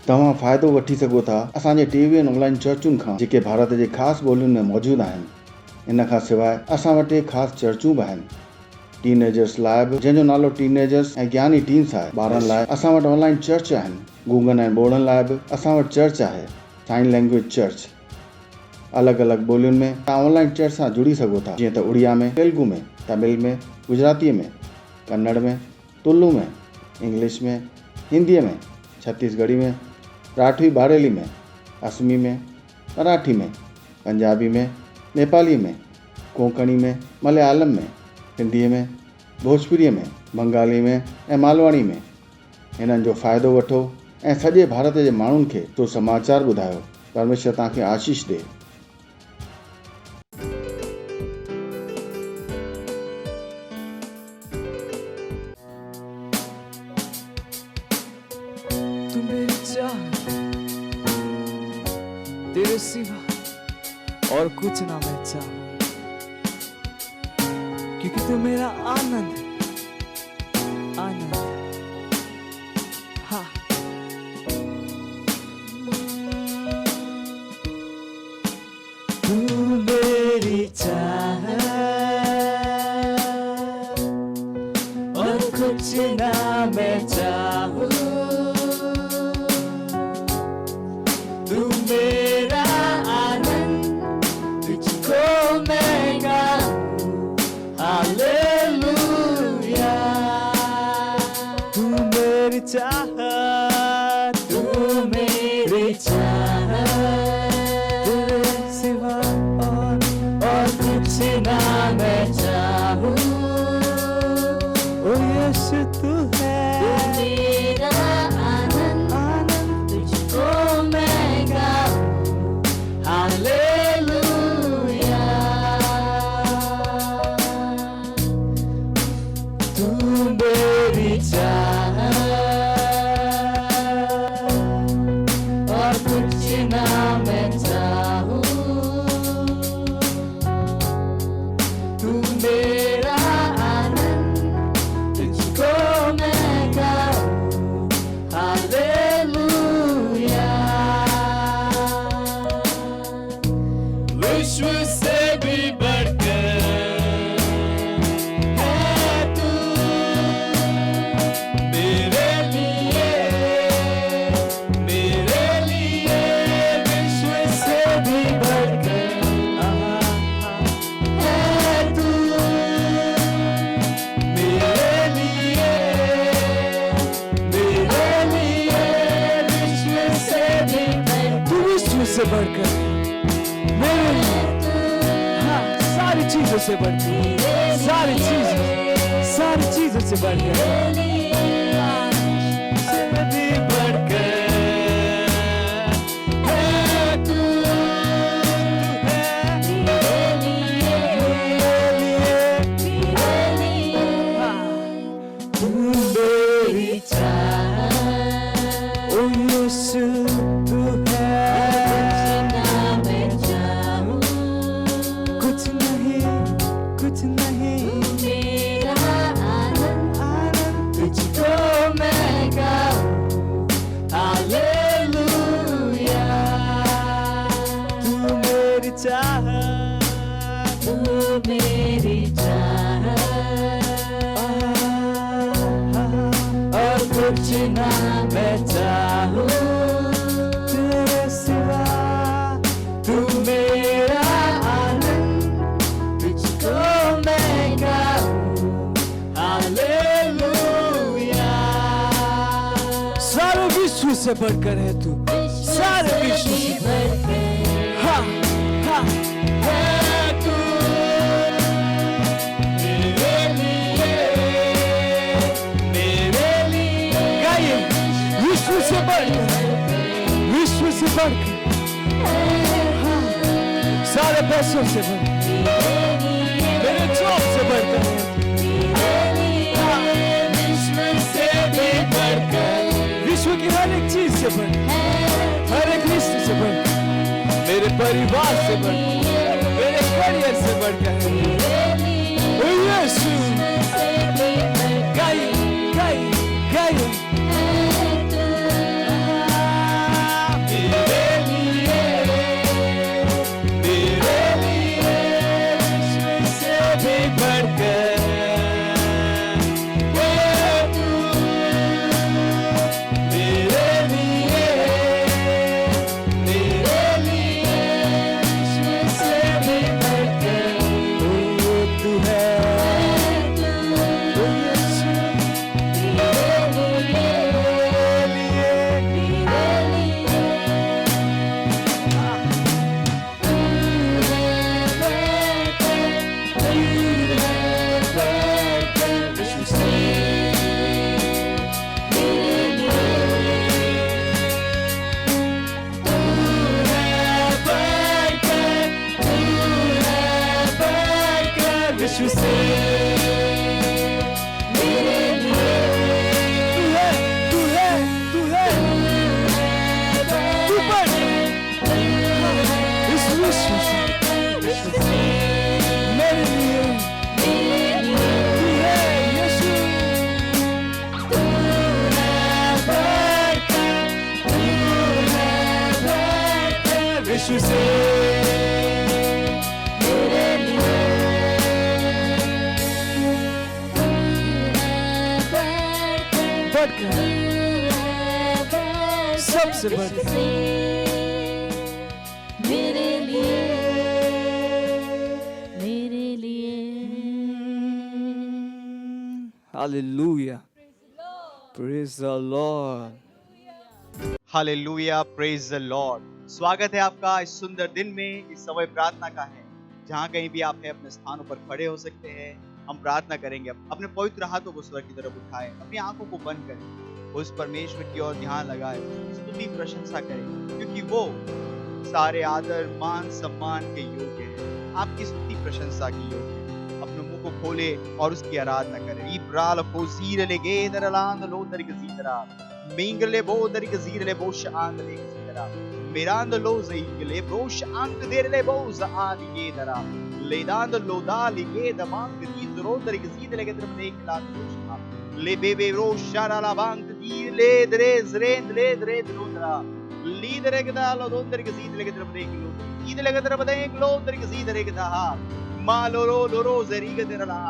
तव्हां फ़ाइदो वठी सघो था असांजे टीवी ऐं ऑनलाइन चर्चुनि खां जेके भारत जे ख़ासि ॿोलियुनि में मौजूदु आहिनि। इन खां सवाइ असां वटि ख़ासि चर्चूं बि आहिनि। टीनेजर्स लाइ बि, जंहिंजो नालो टीनेजर्स ऐं ज्ञानी टीन्स आहे, ॿारनि लाइ असां वटि ऑनलाइन चर्च आहिनि। गूंगनि ऐं ॿोड़नि लाइ बि असां वटि चर्च आहे, साइन लैंग्वेज चर्च। अलॻि अलॻि ॿोलियुनि में तव्हां ऑनलाइन चर्च सां जुड़ी सघो था, जीअं त उड़िया में, तेलुगु में, तमिल में, गुजरातीअ में, कन्नड़ में, तुलु में, इंग्लिश में, हिंदीअ में, छत्तीसगढ़ी में, राठवी बारेली में, असमी में, मराठी में, पंजाबी में, नेपाली में, कोंकणी में, मलयालम में, हिंदीअ में, भोजपुरीअ में, बंगाली में ऐं मालवाड़ी में। हिननि जो फ़ाइदो वठो ऐं सॼे भारत जे माण्हुनि खे तो समाचार ॿुधायो। परमेश्वर तव्हांखे आशीष ॾे। तेरे सिवा और कुछ ना मैं चाहूं, क्योंकि तू मेरा आनंद है, आनंद है। हाँ, तू मेरी चाह और कुछ ना मैं चाहूं, तू मेरा चाहत, तू मेरी चाहत, तेरे सिवा और कुछ ना मैं चाहूं। ओ यीशु तू है मेरा आनंद, आनंद तुझको मैं गाऊं। हालेलुया, तू मेरी चाहत से बढ़कर मेरे लिए, हाँ, सारी चीजों से बढ़कर, सारी चीजों से बढ़कर, से भी बढ़कर है तू, तू मेरी चाह, ओ यीशु तू है। तू मेरी चाह और कुछ ना मैं चाहूं, तेरे सिवा तू मेरा आनंद, तुझको मैं गाऊं। हालेलुया, सारे विश्व से बढ़कर है तू, सारे विश्व से बढ़कर। हाँ हाँ, विश्व से बढ़कर, हाँ, सारे पैसों से बढ़कर, मेरे जॉब से बढ़कर, हाँ, विश्व से भी बढ़कर, विश्व की हर एक चीज से बढ़कर, हर एक रिश्ते से बढ़कर, मेरे परिवार से बढ़कर, मेरे करियर से बढ़कर, ओ यीशु, गाइए गाइए गाइए। बढ़कर, सबसे बढ़कर मेरे लिए, मेरे लिए। Hallelujah, praise the Lord. Hallelujah, praise the Lord. स्वागत है आपका इस सुंदर दिन में। इस समय प्रार्थना का है। जहाँ कहीं भी आप हैं अपने स्थानों पर खड़े हो सकते हैं। हम प्रार्थना करेंगे। अपने पवित्र हाथों को स्वर्ग की तरफ उठाएं, अपनी आंखों को बंद करें, उस परमेश्वर की ओर ध्यान लगाएं, स्तुति प्रशंसा करें, क्योंकि वो सारे आदर मान सम्मान के योग्य है, आपकी स्तुति प्रशंसा की योग्य है। अपने मुंह को खोले और उसकी आराधना करें। इब्राल को जीर ले गेदर लांद लो दरिक जीदरा मिंगले बो दरिक जीर ले बोश आंद ले जीदरा मेरांद लो ज़ईगले ब्रोश अंक देर ले बो ज़आद ये दरा लेदांद लोदा लिगे दमांग दी ज़रो दरिक जीद ले गेदर देख लांद लोशा ले बेबे रोश शारा ला बांग दी ले दरे ज़रेंद ले दरे दरोदरा लीदर के दालो दोन दरिक जीद ले गेदर देख लो ईद ले गेदर देख लो दरिक जीद ले गेदा मालो रो ज़रीग देर ला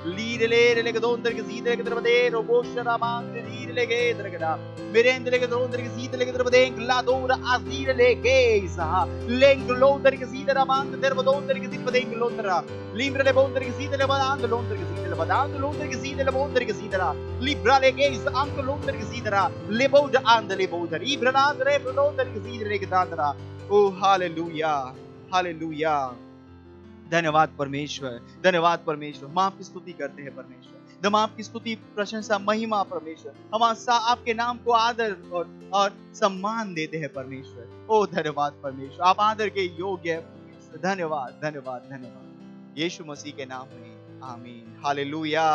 लीर ले ले के दोन दरिक जीद ले गेदर दे रो बोशरा मांग लीर ले गेदर गेदा मेरेंद ले के दोन दरिक जीद ले गेदर देख ला दोर अज़ीर ले के सा लेंग लो दरिक जीद रा मांग देर दोन दरिक जीद देख लो दरा लीब्र ले बोन दरिक जीद ले बदांग लो दरिक जीद ले बदांग लो दरिक जीद ले बोन दरिक जीद रा लिब्रा ले के इस अंक लो दरिक जीद रा ले बोद आंद ले बोद लिब्रा आंद ले लो दरिक जीद ले के दांदरा। ओ हालेलुया, हालेलुया। धन्यवाद परमेश्वर, धन्यवाद परमेश्वर। हम आपकी स्तुति करते हैं परमेश्वर। हम आपकी स्तुति प्रशंसा महिमा परमेश्वर। हम आपके नाम को आदर और सम्मान देते हैं परमेश्वर। ओ धन्यवाद परमेश्वर, आप आदर के योग्य है परमेश्वर। धन्यवाद, धन्यवाद, धन्यवाद। यीशु मसीह के नाम में आमीन। हालेलुया।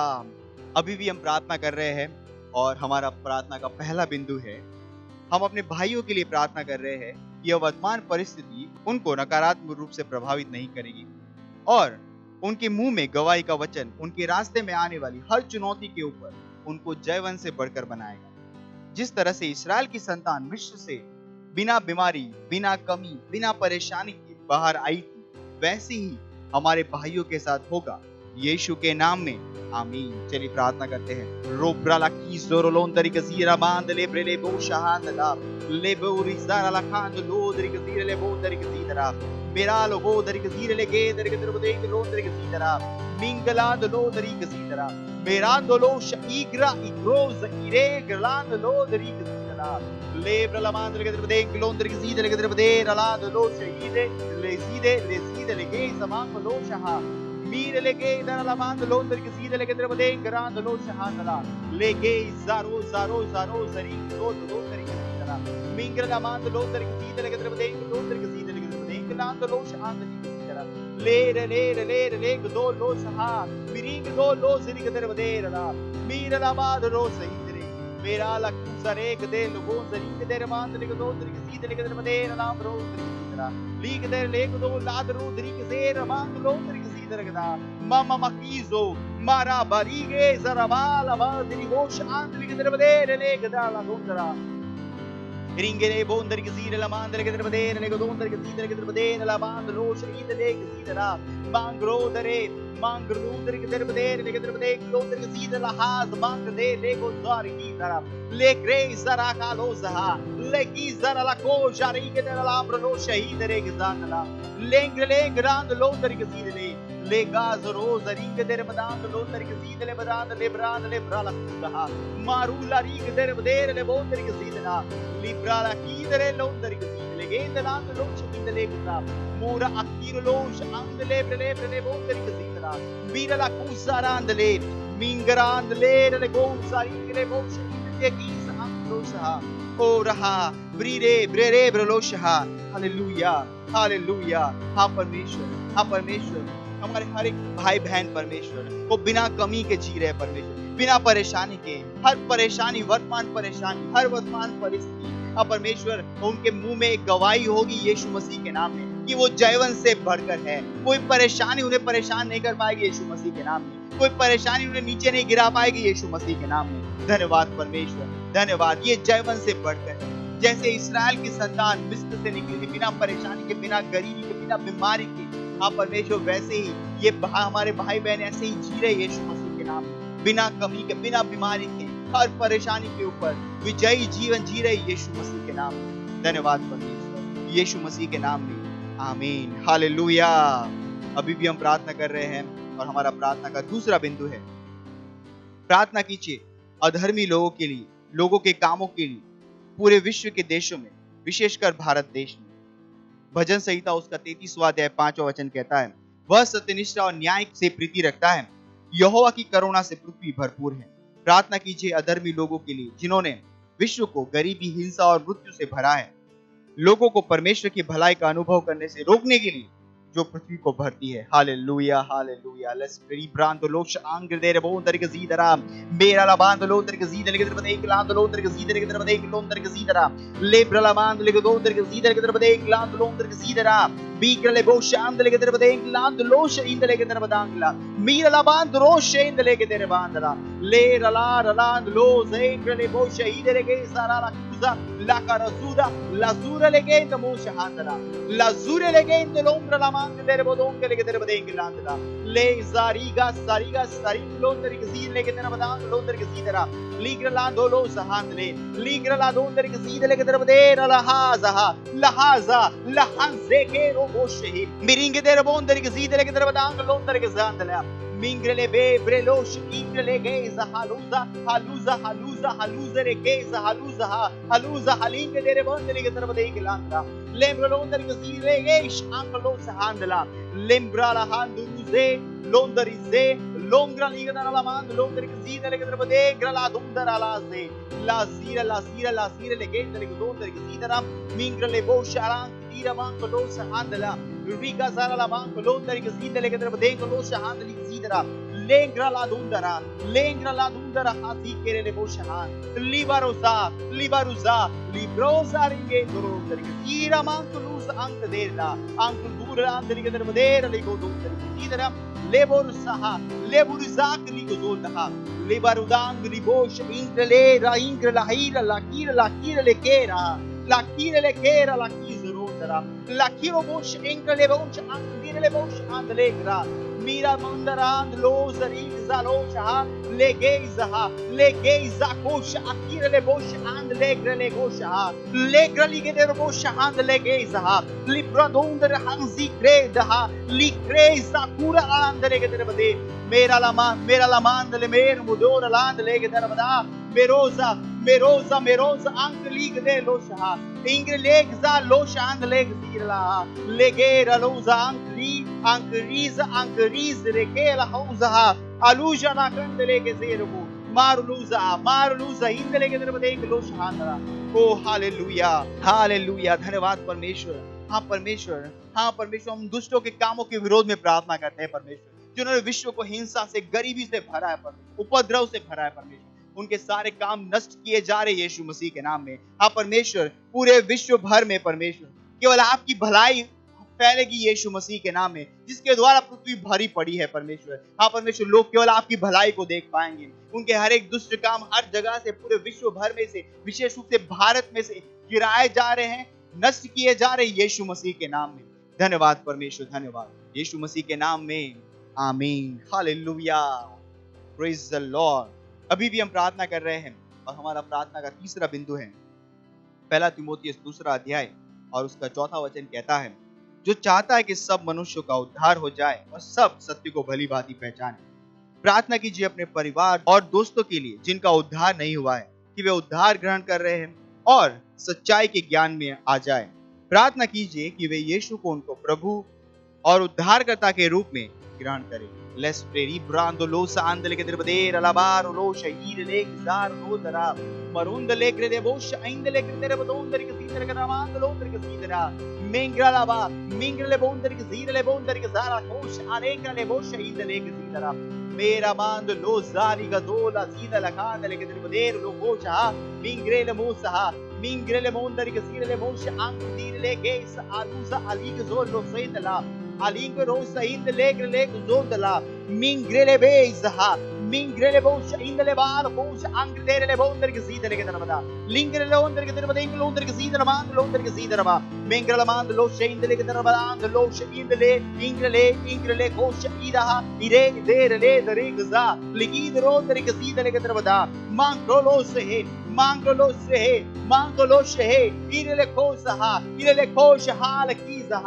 अभी भी हम प्रार्थना कर रहे हैं और हमारा प्रार्थना का पहला बिंदु है, हम अपने भाइयों के लिए प्रार्थना कर रहे हैं। यह वर्तमान परिस्थिति उनको नकारात्मक रूप से प्रभावित नहीं करेगी और उनके मुंह में गवाही का वचन उनके रास्ते में आने वाली हर चुनौती के ऊपर उनको जयवंत से बढ़कर बनाएगा। जिस तरह से इस्राएल की संतान मिस्र से बिना बीमारी, बिना कमी, बिना परेशानी के बाहर आई थी, वैसे ही हमारे भाइयों के साथ होगा यीशु के नाम में आमीन। चलिए प्रार्थना करते हैं। रोब्राला की जोरोलोन तरीके जीरा बांध ले ब्रेले बो शहान ला ले बोरी ज़ारा ला खान लो तरीके जीरे ले बो तरीके जीरा मेरा लो बो तरीके जीरे ले गे तरीके तेरे बदे लो तरीके जीरा मिंगला लो तरीके जीरा मेरा लो शईग्रा इग्रोज इरे गलान लो तरीके जीरा ले ब्रला मान तरीके तेरे बदे लो तरीके जीरे ले तेरे बदे रला लो शईदे ले गे समान लो शहा मीर लेके इधर लबांद लो तरीके सीधे लेके तेरे बदे ग्रांद लो शहान ला लेके ज़ारो ज़ारो ज़ारो ज़री लो तरीके सीधे मिंगर लबांद लो तरीके सीधे लेके तेरे बदे लो तरीके सीधे लेके तेरे बदे ग्रांद लो शहान सीधे ले दो लो शहा मिरिंग दो लो ज़री के तेरे बदे रला मीर लबांद लो सही तेरे मेरा लक्ष्य सरे के दे लोगों ज़री के तेरे बांद लेके दो तरीके सीधे लेके तेरे बदे रला ब्रो लीक तेरे लेके दो लाद रो तरीके से रबांद लो तरीके Mama makizo mara barige zarabala vadri bosh andri ke terbade le gadala gondra ringere bondar ke zire la mandre ke terbade le gondar ke zire ke terbade la band lo shrid le ke zira mangro dare mangro dare ke terbade le ke terbade gondar ke zire la haz mang de le gondar ki zara le gre zara ka lo zaha le ki zara la ko jari ke la ambro lo shahid re ke zanala le grand lo dar ke zire le ले गाज रोज ring देर बदांद लो तरीके सीधे ले बदांद ले ब्रांद ले ब्राला कुहा मारूला ring देर बदेर ले bone तरीके सीधे ना लिब्राला की देरे लो तरीके सीधे ले गेंद लांद लो शकीद ले कुहा मोरा अकीर लो शांद ले बोन तरीके सीधे ना बीरला कुसा रांद ले मिंगरांद ले गोन सारी ले बोन शकीद ले की सांग लो शहा ओ रहा ब्रेरे ब्रलो शहा हालेलुया, हालेलुया। हाँ परमेश्वर हमारे हर एक भाई बहन परमेश्वर को बिना कमी के जी रहे परमेश्वर, बिना परेशानी के, हर परेशानी वर्तमान परेशानी, हर वर्तमान परिस्थिति अब परमेश्वर उनके मुंह में एक गवाही होगी यीशु मसीह के नाम में कि वो जयवंत से बढ़कर है। कोई परेशानी उन्हें परेशान नहीं कर पाएगी यीशु मसीह के नाम में, कोई परेशानी उन्हें नीचे नहीं गिरा पाएगी यीशु मसीह के नाम में। धन्यवाद परमेश्वर, धन्यवाद। ये जयवंत से बढ़कर है। जैसे इस्राएल की संतान मिस्र से निकली थी बिना परेशानी के, बिना गरीबी के, बिना बीमारी के, हाँ परमेश्वर वैसे ही ये हमारे भाई बहन ऐसे ही जी रहे यीशु मसीह के नाम में, बिना कमी के, बिना बीमारी के, हर परेशानी के ऊपर विजयी जीवन जी रहे यीशु मसीह के नाम में। धन्यवाद परमेश्वर, यीशु मसीह के नाम में, आमीन, हालेलुया। अभी भी हम प्रार्थना कर रहे हैं और हमारा प्रार्थना का दूसरा बिंदु है, प्रार्थना कीजिए अधर्मी लोगों के लिए, लोगों के कामों के लिए, पूरे विश्व के देशों में, विशेषकर भारत देश में। भजन संहिता उसका 33वां अध्याय 5वां वचन कहता है, वह सत्यनिष्ठा और न्याय से प्रीति रखता है, यहोवा की करुणा से पृथ्वी भरपूर है। प्रार्थना कीजिए अधर्मी लोगों के लिए जिन्होंने विश्व को गरीबी, हिंसा और मृत्यु से भरा है, लोगों को परमेश्वर की भलाई का अनुभव करने से रोकने के लिए जो पृथ्वी को भरती है। Hallelujah, hallelujah. Let's pray. ब्रांदो लोश आंग्रेदे बोंदर के जीदरा मेरा ला बांदो लोंदर के जीदर के तरफ एक लांदो लोंदर के जीदर के तरफ एक लोंदर के जीदरा लेब्रला बांदो ले दोंदर के जीदर के तरफ एक लांदो लोंदर के जीदरा बीकले बोश आंदले के तरफ एक लांदो लोश इंदले के तरफ दांगला मीरा ला बांदो रोश इंदले के तरफ बांदला ले रला रलांद लो जेकले बोश इदरे के सारा la carasuda la zura legenda mo shahandala la zura legenda l'ombra la mande dere bodon ke legedere badeng landala le zariga sari londer ke zid legedere badan londer ke zidera ligra lando lo sahandle ligra la donder ke zid legedere badera la haza lahanze ke ro boshe miringe dere bonder ke zid legedere badan londer ke zandala Mingrele be brelosh ingrele geza haluza re geza haluza halinge dere bondele ke taraf de gelanda lembra londer ke zire geish anklo sahandla lembra la handuze londerize longra liga na la mand londer ke zire ke taraf de grala dundara la ze la zira le geza le donder ke zidara mingrele bosharan tira manklo sahandla Riga zara la banco londari che zide le che tra dengo lo shahandli zidera lengra la dundara hasi kere le boshahan libaruza librosa ringe londari che zira manco luz anche della anche dura andri che tra vedere le godondari zidera leborsaha li godonda libarudang li bosh ingre la hira la kira le kera la kira la kiro bosh engre bosh andire bosh andlegra mira mandaran los riza losha legeiza kosh akire bosh andlegre le gosha legra ligeder bosh andlegeiza libradonder hanzi kreda li kreza kura andlegeder bade mera la mandle mer mudora landlegeder bada meroza anche lig de losha ingre legza losha and leg zirla legera loza anche riz rekela hauza aluja na kandle ke zerbu maruza indle के तरफ देख लो शानदार ओ hallelujah धन्यवाद परमेश्वर। हाँ परमेश्वर हम दुष्टों के कामों के विरोध में प्रार्थना करते हैं परमेश्वर, जिन्होंने विश्व को हिंसा से, गरीबी से भरा है परमेश्वर, उपद्रव से भरा है परमेश्वर, उनके सारे काम नष्ट किए जा रहे यीशु मसीह के नाम में। हाँ परमेश्वर पूरे विश्व भर में परमेश्वर केवल आपकी भलाई फैलेगी यीशु मसीह के नाम में, जिसके द्वारा पृथ्वी भरी पड़ी है परमेश्वर। हाँ परमेश्वर लोग केवल आपकी भलाई को देख पाएंगे, उनके हर एक दुष्ट काम हर जगह से, पूरे विश्व भर में से, विशेष रूप से भारत में से गिराए जा रहे हैं, नष्ट किए जा रहे यीशु मसीह के नाम में। धन्यवाद परमेश्वर, धन्यवाद यीशु मसीह के नाम में, आमीन, हालेलुया, प्रेज द लॉर्ड। अभी भी हम प्रार्थना कर रहे हैं और हमारा प्रार्थना का तीसरा बिंदु है 1 तीमुथियुस 2 अध्याय और उसका 4वां वचन कहता है, जो चाहता है कि सब मनुष्यों का उद्धार हो जाए और सब सत्य को भली भांति पहचाने। प्रार्थना कीजिए अपने परिवार और दोस्तों के लिए जिनका उद्धार नहीं हुआ है, कि वे उद्धार ग्रहण कर रहे हैं और सच्चाई के ज्ञान में आ जाए। प्रार्थना कीजिए कि वे यीशु को उनको प्रभु और उद्धारकर्ता के रूप में ग्रहण करें। Let's pray. Brando lo sandele che debeder alabaro lo shair le zar lo dara marundele che de bosh indele che de bodonder che sidere che ramando lo che sidera mingrale bonder che sidere bonder che zara kosh arenga le bosh indele che sidera mera mando lo zari gadola sida la candele che debeder lo kocha mingrele musa mingrele bonder che sidere bosh angdile che alusa ali che zollo seidela Alingo rosa in the leg zondala mingrele beza Mingrele bosha indele bal bosha angdere le bonder ke zidele ke darabada. Lingre le onder ke darabada ingre onder ke zidele man le onder ke zidaraba. Mingrele man lo sheindele ke darabada lo sheindele ingrele kosha idaha ire dere le dere gza. Ligid ro onder ke zidele ke darabada. Mangolo se irele kosha halakiza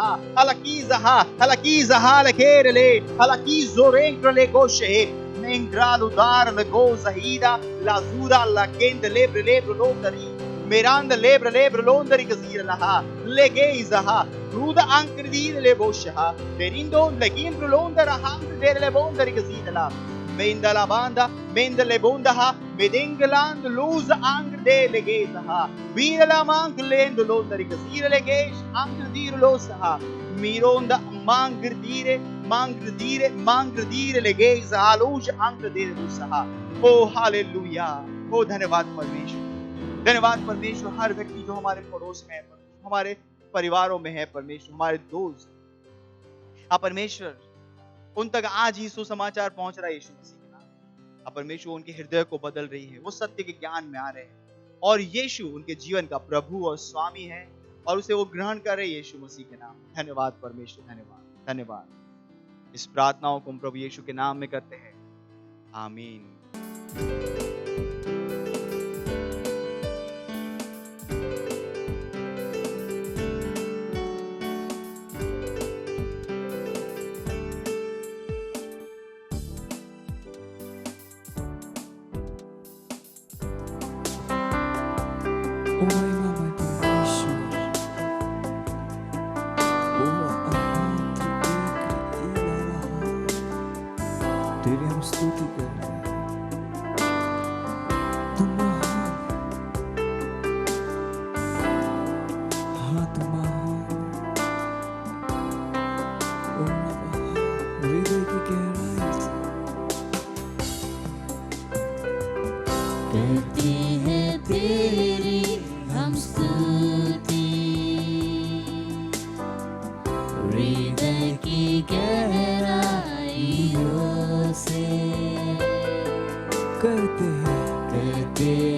halakere halakizo renkle koshe mengralo dar le goza hida lazura la kende lebre londari miranda lebre londari gazira laha legeiza ha ruda ankrdi le bosha derindo legin londara hang dere le bondari gazira la Mendala banda, mendele bunda ha, medengland lose angr de legeza ha. Virala manglendo londari kasira legesh angr dir losa ha. Mironda mangrdire legeza ha lose angr de losa ha. Oh hallelujah, oh धन्यवाद परमेश्वर हर व्यक्ति जो हमारे पड़ोस में है, हमारे परिवारों में है परमेश्वर, हमारे दोस्त आप परमेश्वर उन तक आज ही सुसमाचार पहुंच रहा है यीशु मसीह के नाम। अब परमेश्वर उनके हृदय को बदल रही है, वो सत्य के ज्ञान में आ रहे हैं और यीशु उनके जीवन का प्रभु और स्वामी है और उसे वो ग्रहण कर रहे हैं यीशु मसीह के नाम। धन्यवाद परमेश्वर, धन्यवाद। इस प्रार्थनाओं को हम प्रभु यीशु के नाम में करते हैं, आमीन। तेरी हम स्तुति कर रहे हैं, तुम महान, हाँ तुम महान, ओ हृदय की गहराई से करते हैं तेरी हम स्तुति, हृदय की गहराइयों से करते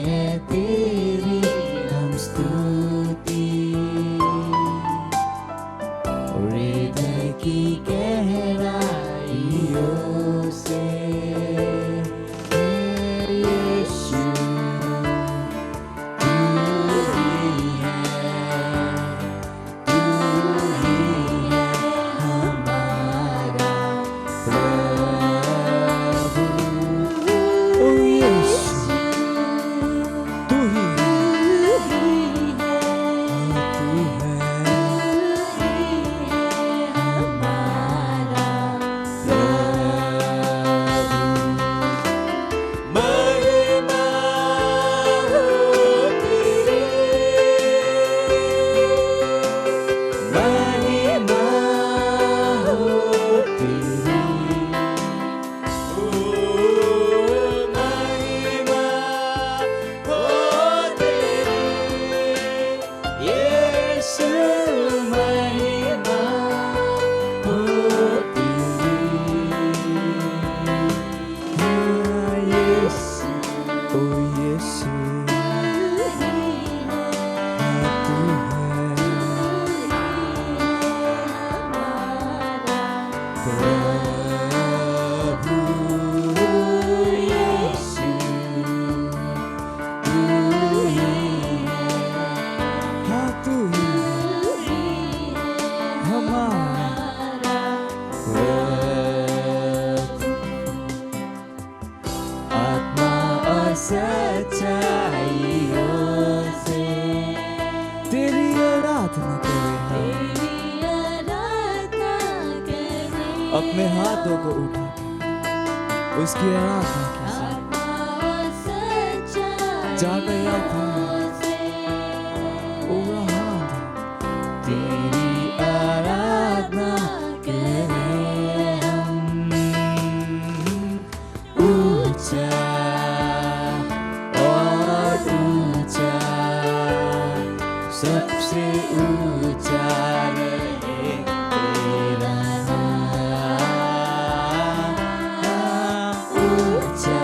हैं तेरी हम स्तुति, हृदय की गहराइयों से। यीशु तू ही है हमारा प्रभु। ओ यीशु तू ही है, तू है हमारा महिमा हो तेरी, महिमा हो तेरी, ओ महिमा हो तेरी, यीशु महिमा हो तेरी, हाँ यीशु, ओ यीशु हाँ तू है प्रभु। यीशु तू ही है, हाँ तू ही है हमारा प्रभु। आत्मा और सच्चाइयों से तेरी आराधना करें, अपने हाथों को उठा उसकी आराधना कीजिए, जाकर याद ओ वहाँ तेरी आराधना करें हम। ऊंचा और ऊंचा, सबसे ऊंचा रहे तेरा नाम। ऊंचा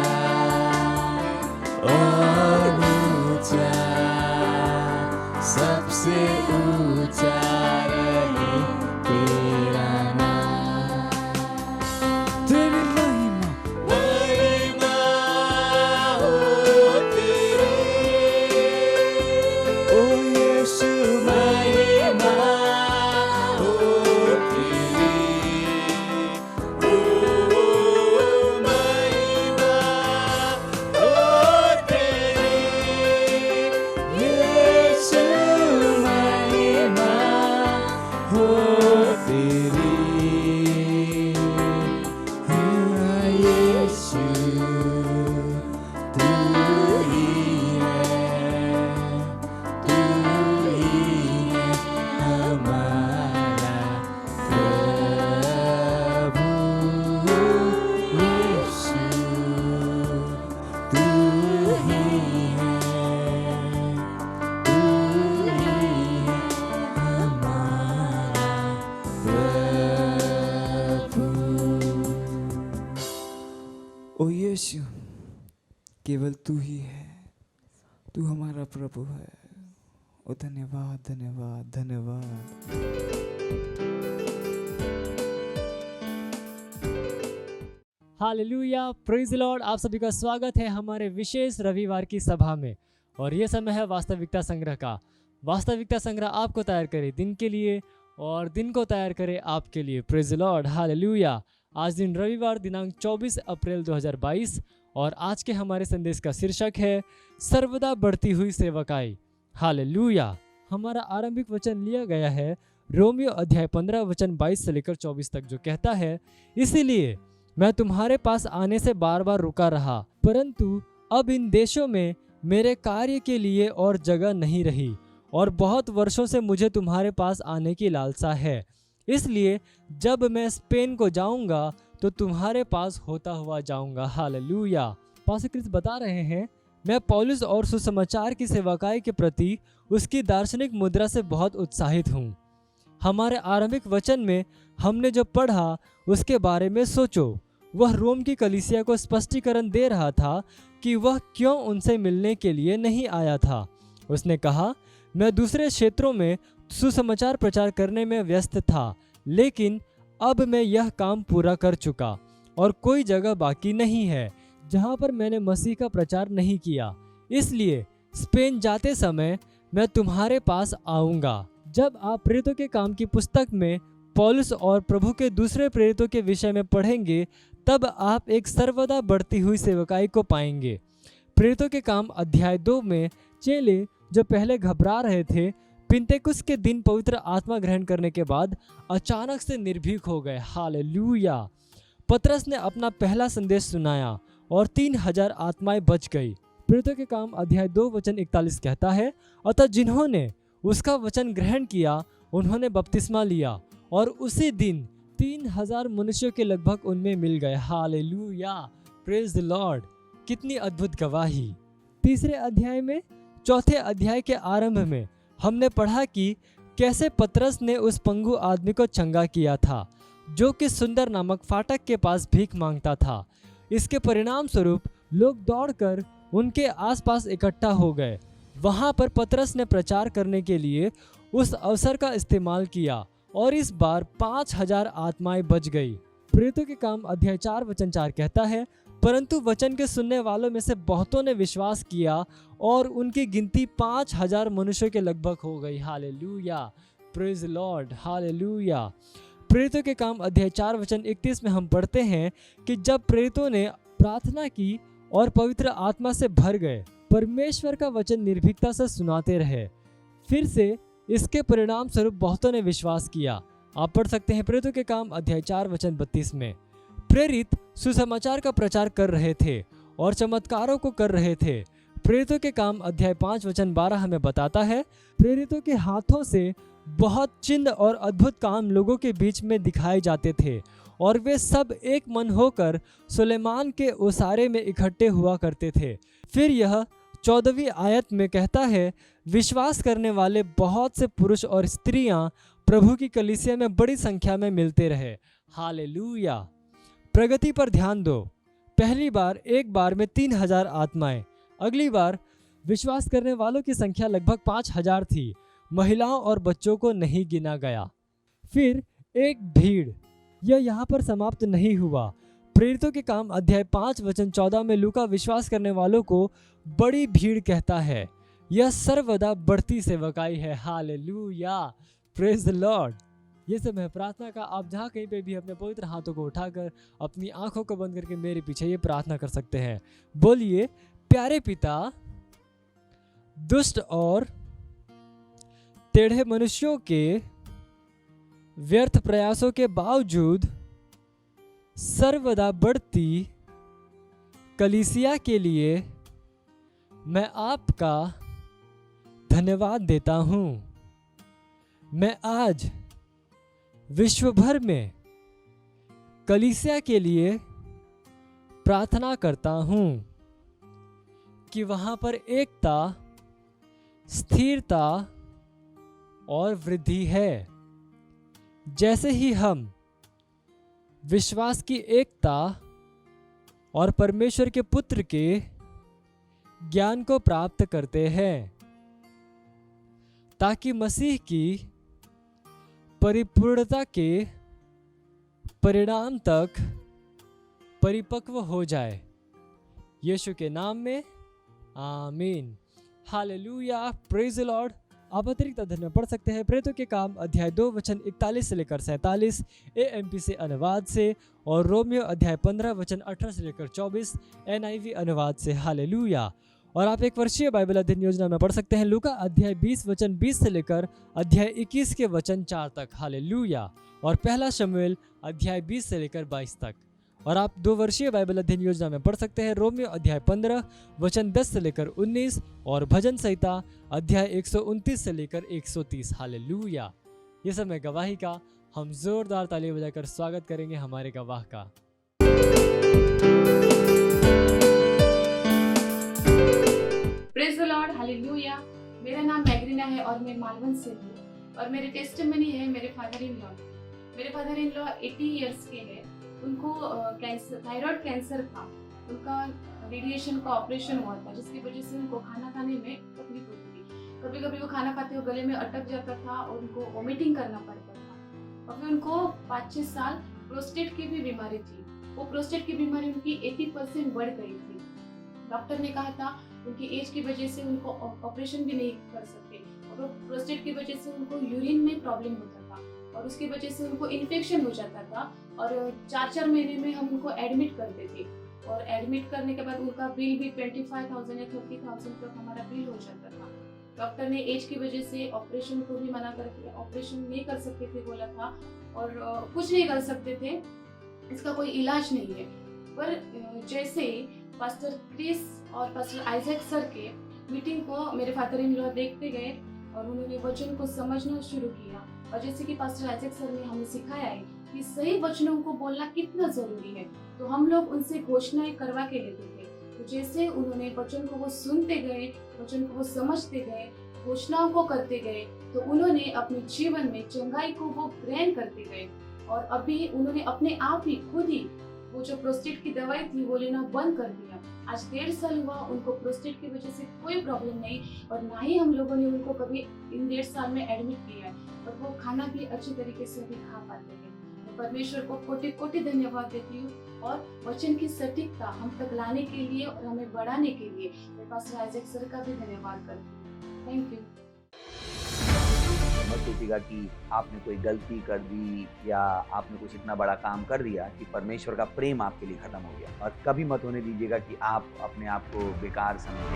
केवल तू ही है, तू हमारा प्रभु है। ओ धन्यवाद धन्यवाद धन्यवाद। Hallelujah, praise the Lord. आप सभी का स्वागत है हमारे विशेष रविवार की सभा में। और ये समय है वास्तविकता संग्रह का। वास्तविकता संग्रह आपको तैयार करे दिन के लिए और दिन को तैयार करे आपके लिए। Praise the Lord, hallelujah. आज दिन रविवार दिनांक 24 अप्रैल 2022 और आज के हमारे संदेश का शीर्षक है सर्वदा बढ़ती हुई सेवकाई। हालेलुया। हमारा आरंभिक वचन लिया गया है रोमियो अध्याय 15 वचन 22 से लेकर 24 तक, जो कहता है, इसीलिए मैं तुम्हारे पास आने से बार बार रुका रहा, परंतु अब इन देशों में मेरे कार्य के लिए और जगह नहीं रही और बहुत वर्षों से मुझे तुम्हारे पास आने की लालसा है। इसलिए जब मैं स्पेन को जाऊंगा तो तुम्हारे पास होता हुआ जाऊंगा। हालेलुया। पास्टर क्रिस बता रहे हैं, मैं पौलुस और सुसमाचार की सेवकाई के प्रति उसकी दार्शनिक मुद्रा से बहुत उत्साहित हूँ। हमारे आरंभिक वचन में हमने जो पढ़ा उसके बारे में सोचो। वह रोम की कलीसिया को स्पष्टीकरण दे रहा था कि वह क्यों उनसे मिलने के लिए नहीं आया था। उसने कहा, मैं दूसरे क्षेत्रों में सुसमाचार प्रचार करने में व्यस्त था, लेकिन अब मैं यह काम पूरा कर चुका और कोई जगह बाकी नहीं है जहां पर मैंने मसीह का प्रचार नहीं किया। इसलिए स्पेन जाते समय मैं तुम्हारे पास आऊँगा। जब आप प्रेरितों के काम की पुस्तक में पौलुस और प्रभु के दूसरे प्रेरितों के विषय में पढ़ेंगे, तब आप एक सर्वदा बढ़ती हुई सेवकाई को पाएंगे। प्रेरितों के काम अध्याय 2 में चेले जो पहले घबरा रहे थे, पिंतेकुस्त के दिन पवित्र आत्मा ग्रहण करने के बाद अचानक से निर्भीक हो गए। हालेलुया। पतरस ने अपना पहला संदेश सुनाया और 3000 आत्माएं बच गई। प्रेरितों के काम अध्याय 2 वचन 41 कहता है, अतः जिन्होंने उसका वचन ग्रहण किया उन्होंने बपतिस्मा लिया और उसी दिन 3000 मनुष्यों के लगभग उनमें मिल गए। Hallelujah, praise the Lord. कितनी अद्भुत गवाही। तीसरे अध्याय में, चौथे अध्याय के आरंभ में हमने पढ़ा कि कैसे पतरस ने उस पंगु आदमी को चंगा किया था जो कि सुंदर नामक फाटक के पास भीख मांगता था। इसके परिणाम स्वरूप लोग दौड़कर उनके आसपास इकट्ठा हो गए। वहां पर पतरस ने प्रचार करने के लिए उस अवसर का इस्तेमाल किया और इस बार 5000 आत्माएं बच गई। प्रेरितों के काम अध्याय 4 वचन 4 कहता है, परंतु वचन के सुनने वालों में से बहुतों ने विश्वास किया और उनकी गिनती 5000 मनुष्यों के लगभग हो गई। Hallelujah, praise Lord, hallelujah. प्रेरितों के काम अध्याय 4 वचन 31 में हम पढ़ते हैं कि जब प्रेरितों ने प्रार्थना की और पवित्र आत्मा से भर गए, परमेश्वर का वचन निर्भीकता से सुनाते रहे। फिर से इसके परिणाम स्वरूप बहुतों ने विश्वास किया। आप पढ़ सकते हैं प्रेरितों के काम अध्याय 4 वचन 32 में। प्रेरित सुसमाचार का प्रचार कर रहे थे और चमत्कारों को कर रहे थे। प्रेरितों के काम अध्याय 5 वचन 12 हमें बताता है, प्रेरितों के हाथों से बहुत चिन्ह और अद्भुत काम लोगों के बीच में दिखाए जाते थे और वे सब एक मन होकर सुलेमान के ओसारे में इकट्ठे हुआ करते थे। फिर यह 14वीं आयत में कहता है, विश्वास करने वाले बहुत से पुरुष और स्त्रियां प्रभु की कलीसिया में बड़ी संख्या में मिलते रहे। हालेलुया। प्रगति पर ध्यान दो। पहली बार एक बार में 3000 आत्माएं, अगली बार विश्वास करने वालों की संख्या लगभग 5000 थी। महिलाओं और बच्चों को नहीं गिना गया। फिर एक भीड़। यह यहाँ पर समाप्त नहीं हुआ। प्रेरितों के काम अध्याय 5 वचन 14 में लूका विश्वास करने वालों को बड़ी भीड़ कहता है। यह सर्वदा बढ़ती सेवकाई है। Hallelujah, praise the Lord. ये सब है प्रार्थना का। आप जहाँ कहीं पे भी अपने पवित्र हाथों को उठाकर अपनी आंखों को बंद करके मेरे पीछे ये प्रार्थना कर सकते हैं। बोलिए, प्यारे पिता, दुष्ट और टेढ़े मनुष्यों के व्यर्थ प्रयासों के बावजूद सर्वदा बढ़ती कलीसिया के लिए मैं आपका धन्यवाद देता हूँ। मैं आज विश्व भर में कलीसिया के लिए प्रार्थना करता हूँ कि वहाँ पर एकता, स्थिरता और वृद्धि है। जैसे ही हम विश्वास की एकता और परमेश्वर के पुत्र के ज्ञान को प्राप्त करते हैं, ताकि मसीह की परिपूर्णता के परिणाम तक परिपक्व हो जाए। यीशु के नाम में आमीन। Hallelujah, praise the Lord. आप अतिरिक्त अध्ययन में पढ़ सकते हैं प्रेरितों के काम अध्याय 2 वचन 41 से लेकर 47 AMP से अनुवाद से, और रोमियो अध्याय 15 वचन 18 से लेकर 24 NIV अनुवाद से। हालेलुया। और आप एक वर्षीय बाइबल अध्ययन योजना में पढ़ सकते हैं लूका अध्याय 20 वचन 20 से लेकर अध्याय 21 के वचन 4 तक। हालेलुया। और पहला शमूएल अध्याय 20 से लेकर 22 तक। और आप 2 वर्षीय बाइबल अध्ययन योजना में पढ़ सकते हैं रोमियो अध्याय 15 वचन 10 से लेकर 19 और भजन संहिता अध्याय 129 से लेकर 130। हालेलुया। ये समय गवाही का, हम जोरदार ताली बजाकर स्वागत करेंगे हमारे गवाह का। Praise the Lord, hallelujah. मेरा नाम मैग्रीना है और मैं मालवन से हूँ, और मेरे टेस्टिमनी है मेरे फादर इन लॉ। मेरे फादर इन लॉ 80 इयर्स के हैं। उनको कैंसर, थायराइड कैंसर था। उनका रेडिएशन का ऑपरेशन हुआ था, जिसकी वजह से उनको खाना खाने में तकलीफ होती थी। कभी कभी वो खाना खाते हुए गले में अटक जाता था और उनको वोमिटिंग करना पड़ता था। और फिर उनको 5-6 साल प्रोस्टेट की भी बीमारी थी। वो प्रोस्टेट की बीमारी उनकी 80% बढ़ गई थी। डॉक्टर ने कहा था उनकी एज की वजह से उनको ऑपरेशन भी नहीं कर सकते, और प्रोस्टेट की वजह से उनको यूरिन में प्रॉब्लम होता था, और उसकी वजह से उनको इन्फेक्शन हो जाता था। और 4-4 महीने में हम उनको एडमिट करते थे, और एडमिट करने के बाद उनका बिल भी 25,000 या 30,000 तक हमारा बिल हो जाता था। डॉक्टर ने एज की वजह से ऑपरेशन को भी मना करके, ऑपरेशन नहीं कर सकते थे बोला था, और कुछ नहीं कर सकते थे, इसका कोई इलाज नहीं है। पर जैसे पास्टर क्रिस और पास्टर आइजैक सर के मीटिंग को मेरे फादर इन लॉ देखते गए, और उन्होंने वचन को समझना शुरू किया। और जैसे कि पास्टर आइजैक सर ने हमें सिखाया है कि सही वचनों को बोलना कितना जरूरी है, तो हम लोग उनसे घोषणाएं करवा के लेते थे। तो जैसे उन्होंने वचन को वो सुनते गए, वचन को वो समझते गए, घोषणाओं को करते गए, तो उन्होंने अपने जीवन में चंगाई को वो ग्रहण करते गए। और अभी उन्होंने अपने आप ही खुद ही वो जो प्रोस्टेट की दवाई थी वो लेना बंद कर दिया। आज 1.5 साल हुआ उनको प्रोस्टेट की वजह से कोई प्रॉब्लम नहीं, और ना ही हम लोगों ने उनको कभी इन 1.5 साल में एडमिट किया है, और वो खाना भी अच्छी तरीके से अभी खा पाते हैं। मैं परमेश्वर को कोटि कोटि धन्यवाद देती हूँ, और वचन की सटीकता हम तक लाने के लिए और हमें बढ़ाने के लिए मैं पास्टर आइजैक सर का भी धन्यवाद करती हूँ। Thank you. मत सोचिएगा कि आपने कोई गलती कर दी या आपने कुछ इतना बड़ा काम कर दिया कि परमेश्वर का प्रेम आपके लिए खत्म हो गया, और कभी मत होने दीजिएगा कि आप अपने आप को बेकार समझें।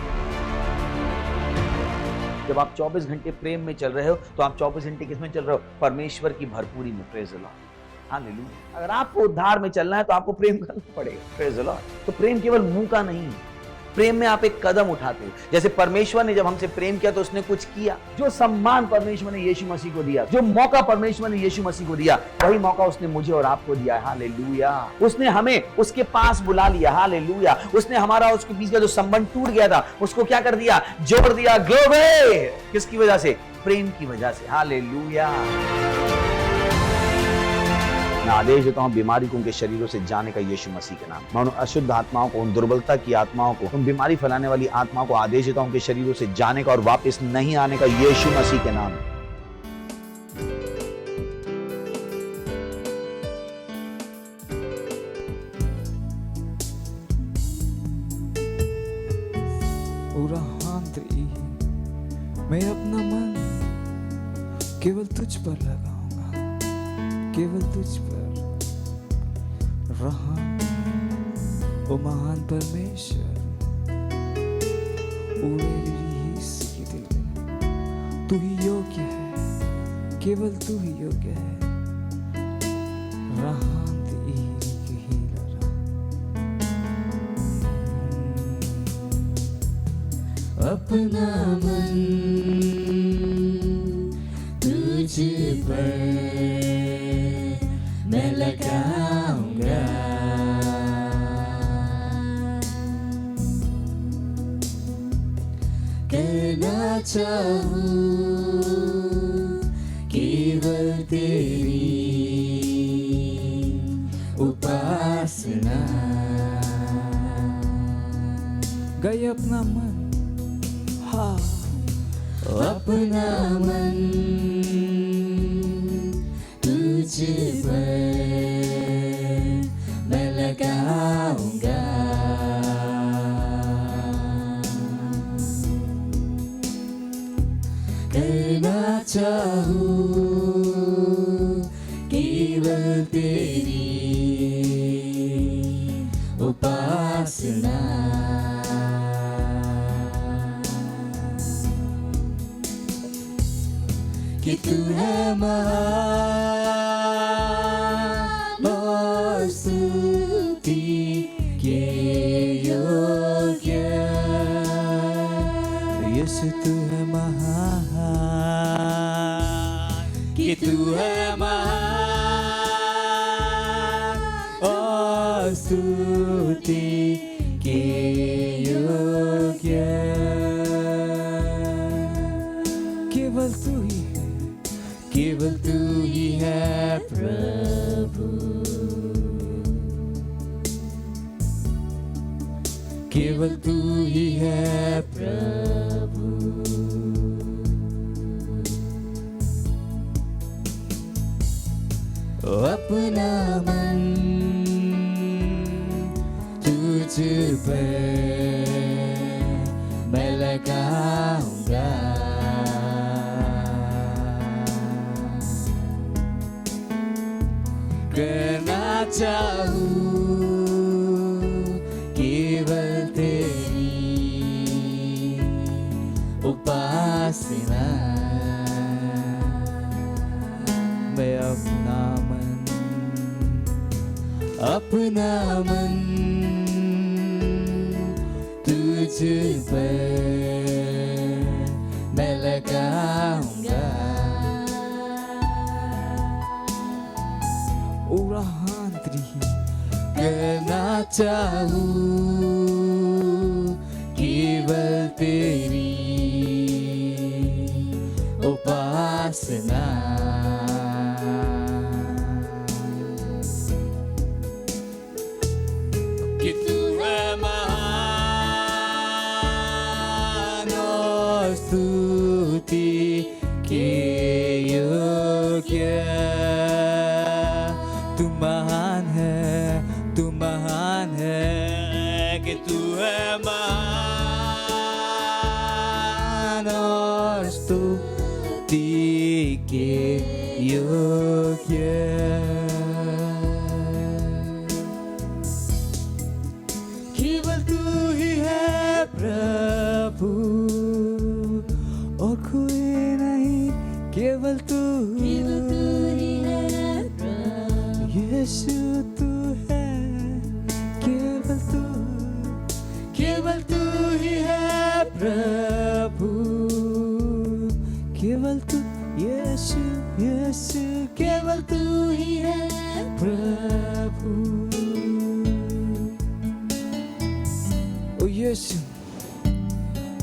जब आप 24 घंटे प्रेम में चल रहे हो तो आप 24 घंटे किस में चल रहे हो? परमेश्वर की भरपूरी में। Praise the Lord, hallelujah. अगर आपको उद्धार में चलना है तो आपको प्रेम करना पड़ेगा। Praise the Lord. तो प्रेम केवल मुंह का नहीं है, प्रेम में आप एक कदम उठाते हो। जैसे परमेश्वर ने जब हमसे प्रेम किया तो उसने कुछ किया। जो सम्मान परमेश्वर ने यीशु मसीह को दिया, जो मौका परमेश्वर ने यीशु मसीह को दिया, वही मौका उसने मुझे और आपको दिया है। हालेलुया। उसने हमें उसके पास बुला लिया। हालेलुया। उसने हमारा उसके बीच का जो संबंध टूट गया था उसको क्या कर दिया? जोड़ दिया। ग्लोरी। किसकी वजह से? प्रेम की वजह से। हालेलुया। मैं आदेश देता हूं बीमारी को उनके शरीरों से जाने का यीशु मसीह के नाम। मैं उन अशुद्ध आत्माओं को, उन दुर्बलता की आत्माओं को, उन बीमारी फैलाने वाली आत्माओं को आदेश देता हूं उनके शरीरों से जाने का और वापस नहीं आने का यीशु मसीह के नाम। मैं अपना मन केवल तुझ पर लगाऊंगा, केवल तुझ पर। रहा ओ महान परमेश्वर, तू ही योग्य है, केवल तू ही योग्य है। अपना मन तुझ पर मैं लगाऊंगा, करना चाहूं केवल तेरी उपासना। गए अपना मन, हाँ अपना मन तुझ पर मैं लगाऊंगा। करना चाहूँ केवल तेरी उपासना। कि तू है महान और स्तुति के योग्य। यीशु तू है महान, कि तू है महान और स्तुति के योग्य। केवल तू ही है, केवल तू ही है प्रभु। केवल तू ही है प्रभु। अपना मन तुझ पर मैं लगाऊंगा। करना चाहूँ केवल तेरी उपासना। मैं अपना मन तुझ पर मैं लगाऊंगा। करना चाहूँ केवल तेरी उपासना। कि तू है महान और स्तुति के योग्य। तू महान है, तू महान है, कि तू है महान और स्तुति के योग्य। केवल तू ही है प्रभु और कोई नहीं, केवल तू ही है प्रभु। यीशु तू है, केवल तू ही है प्रभु। केवल तू यीशु, यीशु केवल तू ही है प्रभु। ओ यीशु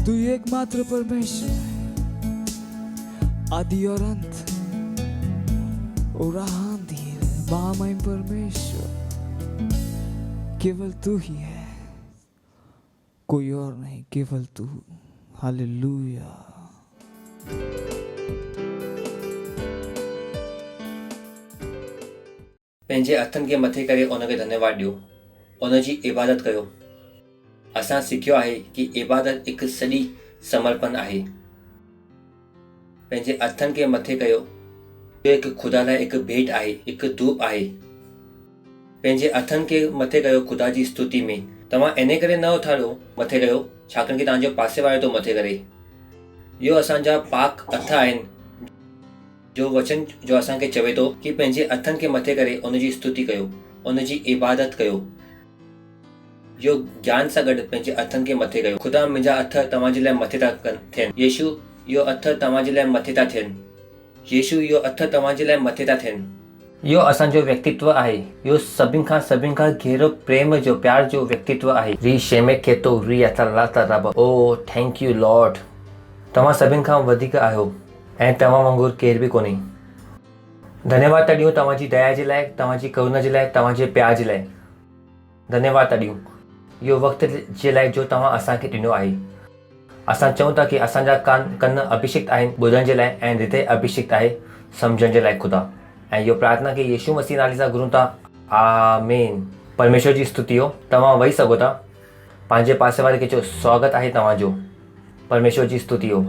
तू एकमात्र परमेश्वर है, आदि और अंत और आंधीर महामय परमेश्वर। केवल तू ही है, कोई और नहीं, केवल तू। हालेलुया। पंहिंजे हथनि खे मथे करे उनखे धन्यवाद ॾियो, उनजी इबादत कयो। असां सिखियो आहे कि इबादत हिकु सॼी समर्पण आहे। पंहिंजे हथनि खे मथे कयो, इहो हिकु ख़ुदा लाइ हिकु भेट आहे, हिकु धूप आहे। पंहिंजे हथनि खे मथे कयो ख़ुदा जी स्तुति में। तव्हां इन करे न उथारियो, मथे कयो छाकाणि कि तव्हांजो पासे वारो थो मथे करे। इहो असांजा पाक हथ आहिनि, जो वचन जो असांखे चवे थो कि पंहिंजे हथनि खे मथे करे उनजी स्तुति कयो, उनजी इबादत कयो। इहो ज्ञान सां गॾु पंहिंजे हथनि खे मथे कयो। ख़ुदा मुंहिंजा हथ तव्हांजे लाइ मथे था थियनि। यीशु इहो हथ तव्हांजे लाइ मथे था थियनि। यीशु इहो हथ तव्हांजे लाइ मथे था थियनि। इहो असांजो व्यक्तित्व आहे। इहो सभिनि खां गहरो प्रेम जो, प्यार जो व्यक्तित्व आहे। री शेमे केतो री अतलाता रब। ओ थैंक यू लॉर्ड। तव्हां सभिनि खां वधीक आहियो ऐं तव्हां वांगुरु केर बि कोन्हे। धन्यवाद था ॾियूं तव्हांजी दया जे लाइ, तव्हांजी करुणा जे लाइ, तव्हांजे प्यार जे लाइ। धन्यवाद था ॾियूं। इहो वक़्तु जे लाइ जो तव्हां असांखे ॾिनो आहे। असां चऊं था की असांजा कन अभिषिक्त आहिनि ॿुधण जे लाइ ऐं हृदय अभिषिक्त आहे सम्झण जे लाइ ख़ुदा। ऐं इहो प्रार्थना खे यीशू मसीह नाले सां घुरूं था, आमीन। परमेश्वर जी स्तुति हो। तव्हां वेही सघो था। पंहिंजे पासे वारे खे चओ स्वागत आहे तव्हांजो। परमेश्वर जी स्तुति हो।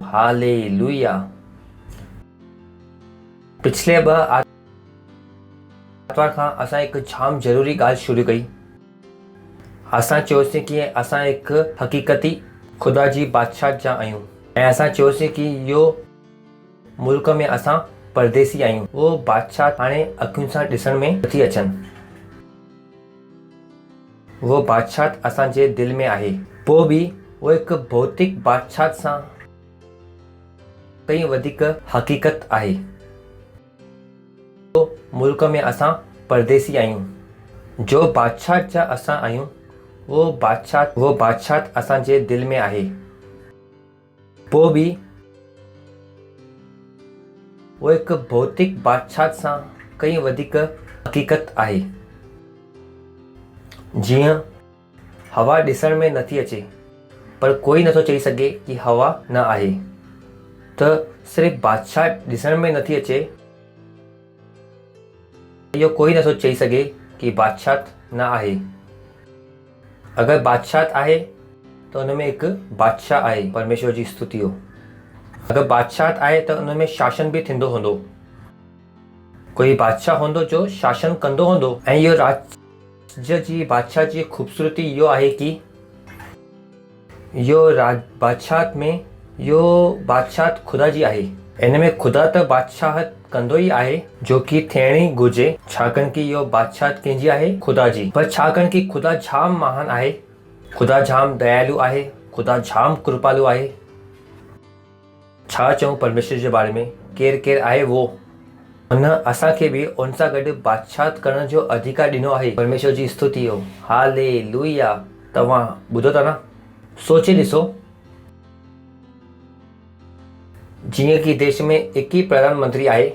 हालेलुया। पिछले 2 आर्तवार खां असां हिकु जाम ज़रूरी ॻाल्हि शुरू कई। असां चयोसीं की असां हिकु हक़ीक़ती ख़ुदा जी बादशाह जा आहियूं ऐं असां चयोसीं की इहो मुल्क में असां परदेसी आहियूं। उहो बादशाह हाणे अखियुनि सां ॾिसण में नथी अचनि। उहो बादशाह असांजे दिलि में आहे। पोइ बि उहो हिकु भौतिक बादशाह सां कई वधीक हक़ीक़त आहे। मुल्क में असां परदेसी आहियूं। जो बादशाह जा असां आहियूं उहो बादशाह असांजे दिलि में आहे। पोइ बि उहो हिकु भौतिक बादशाह सां कई वधीक हक़ीक़त आहे। जीअं हवा ॾिसण में नथी अचे पर कोई नथो चई सघे कि हवा न आहे, त सिर्फ़ु बादशाह ॾिसण में नथी अचे, इहो कोई नथो चई सघे कि बादशाह न आहे। अगरि बादशाह आहे त उन में हिकु बादशाह आहे। परमेश्वर जी स्तुति हो। अगरि बादशाह आहे त उन में शासन बि थींदो हूंदो। कोई बादशाह हूंदो जो शासन कंदो हूंदो। ऐं इहो राज्य जी बादशाह जी ख़ूबसूरती इहो आहे कि इहो बादशाह ख़ुदा जी आहे। इन में ख़ुदा त बादशाह कंदो ई आहे जो कि थियणी घुर्जे, छाकाणि कि इहो बादशाह कंहिंजी आहे? ख़ुदा जी। पर छाकाणि कि ख़ुदा जाम महान आहे, ख़ुदा जाम दयालु आहे, ख़ुदा जाम कृपालु आहे। छा चऊं परमेश्वर जे बारे में? केरु आहे वो? हुन असांखे बि उन सां गॾु बादशाह करण जो अधिकार ॾिनो आहे। परमेश्वर जी स्तुति हो। हालेलुया। तव्हां ॿुधो था न? सोचे ॾिसो, जीअं कि देश में हिकु ई प्रधानमंत्री आहे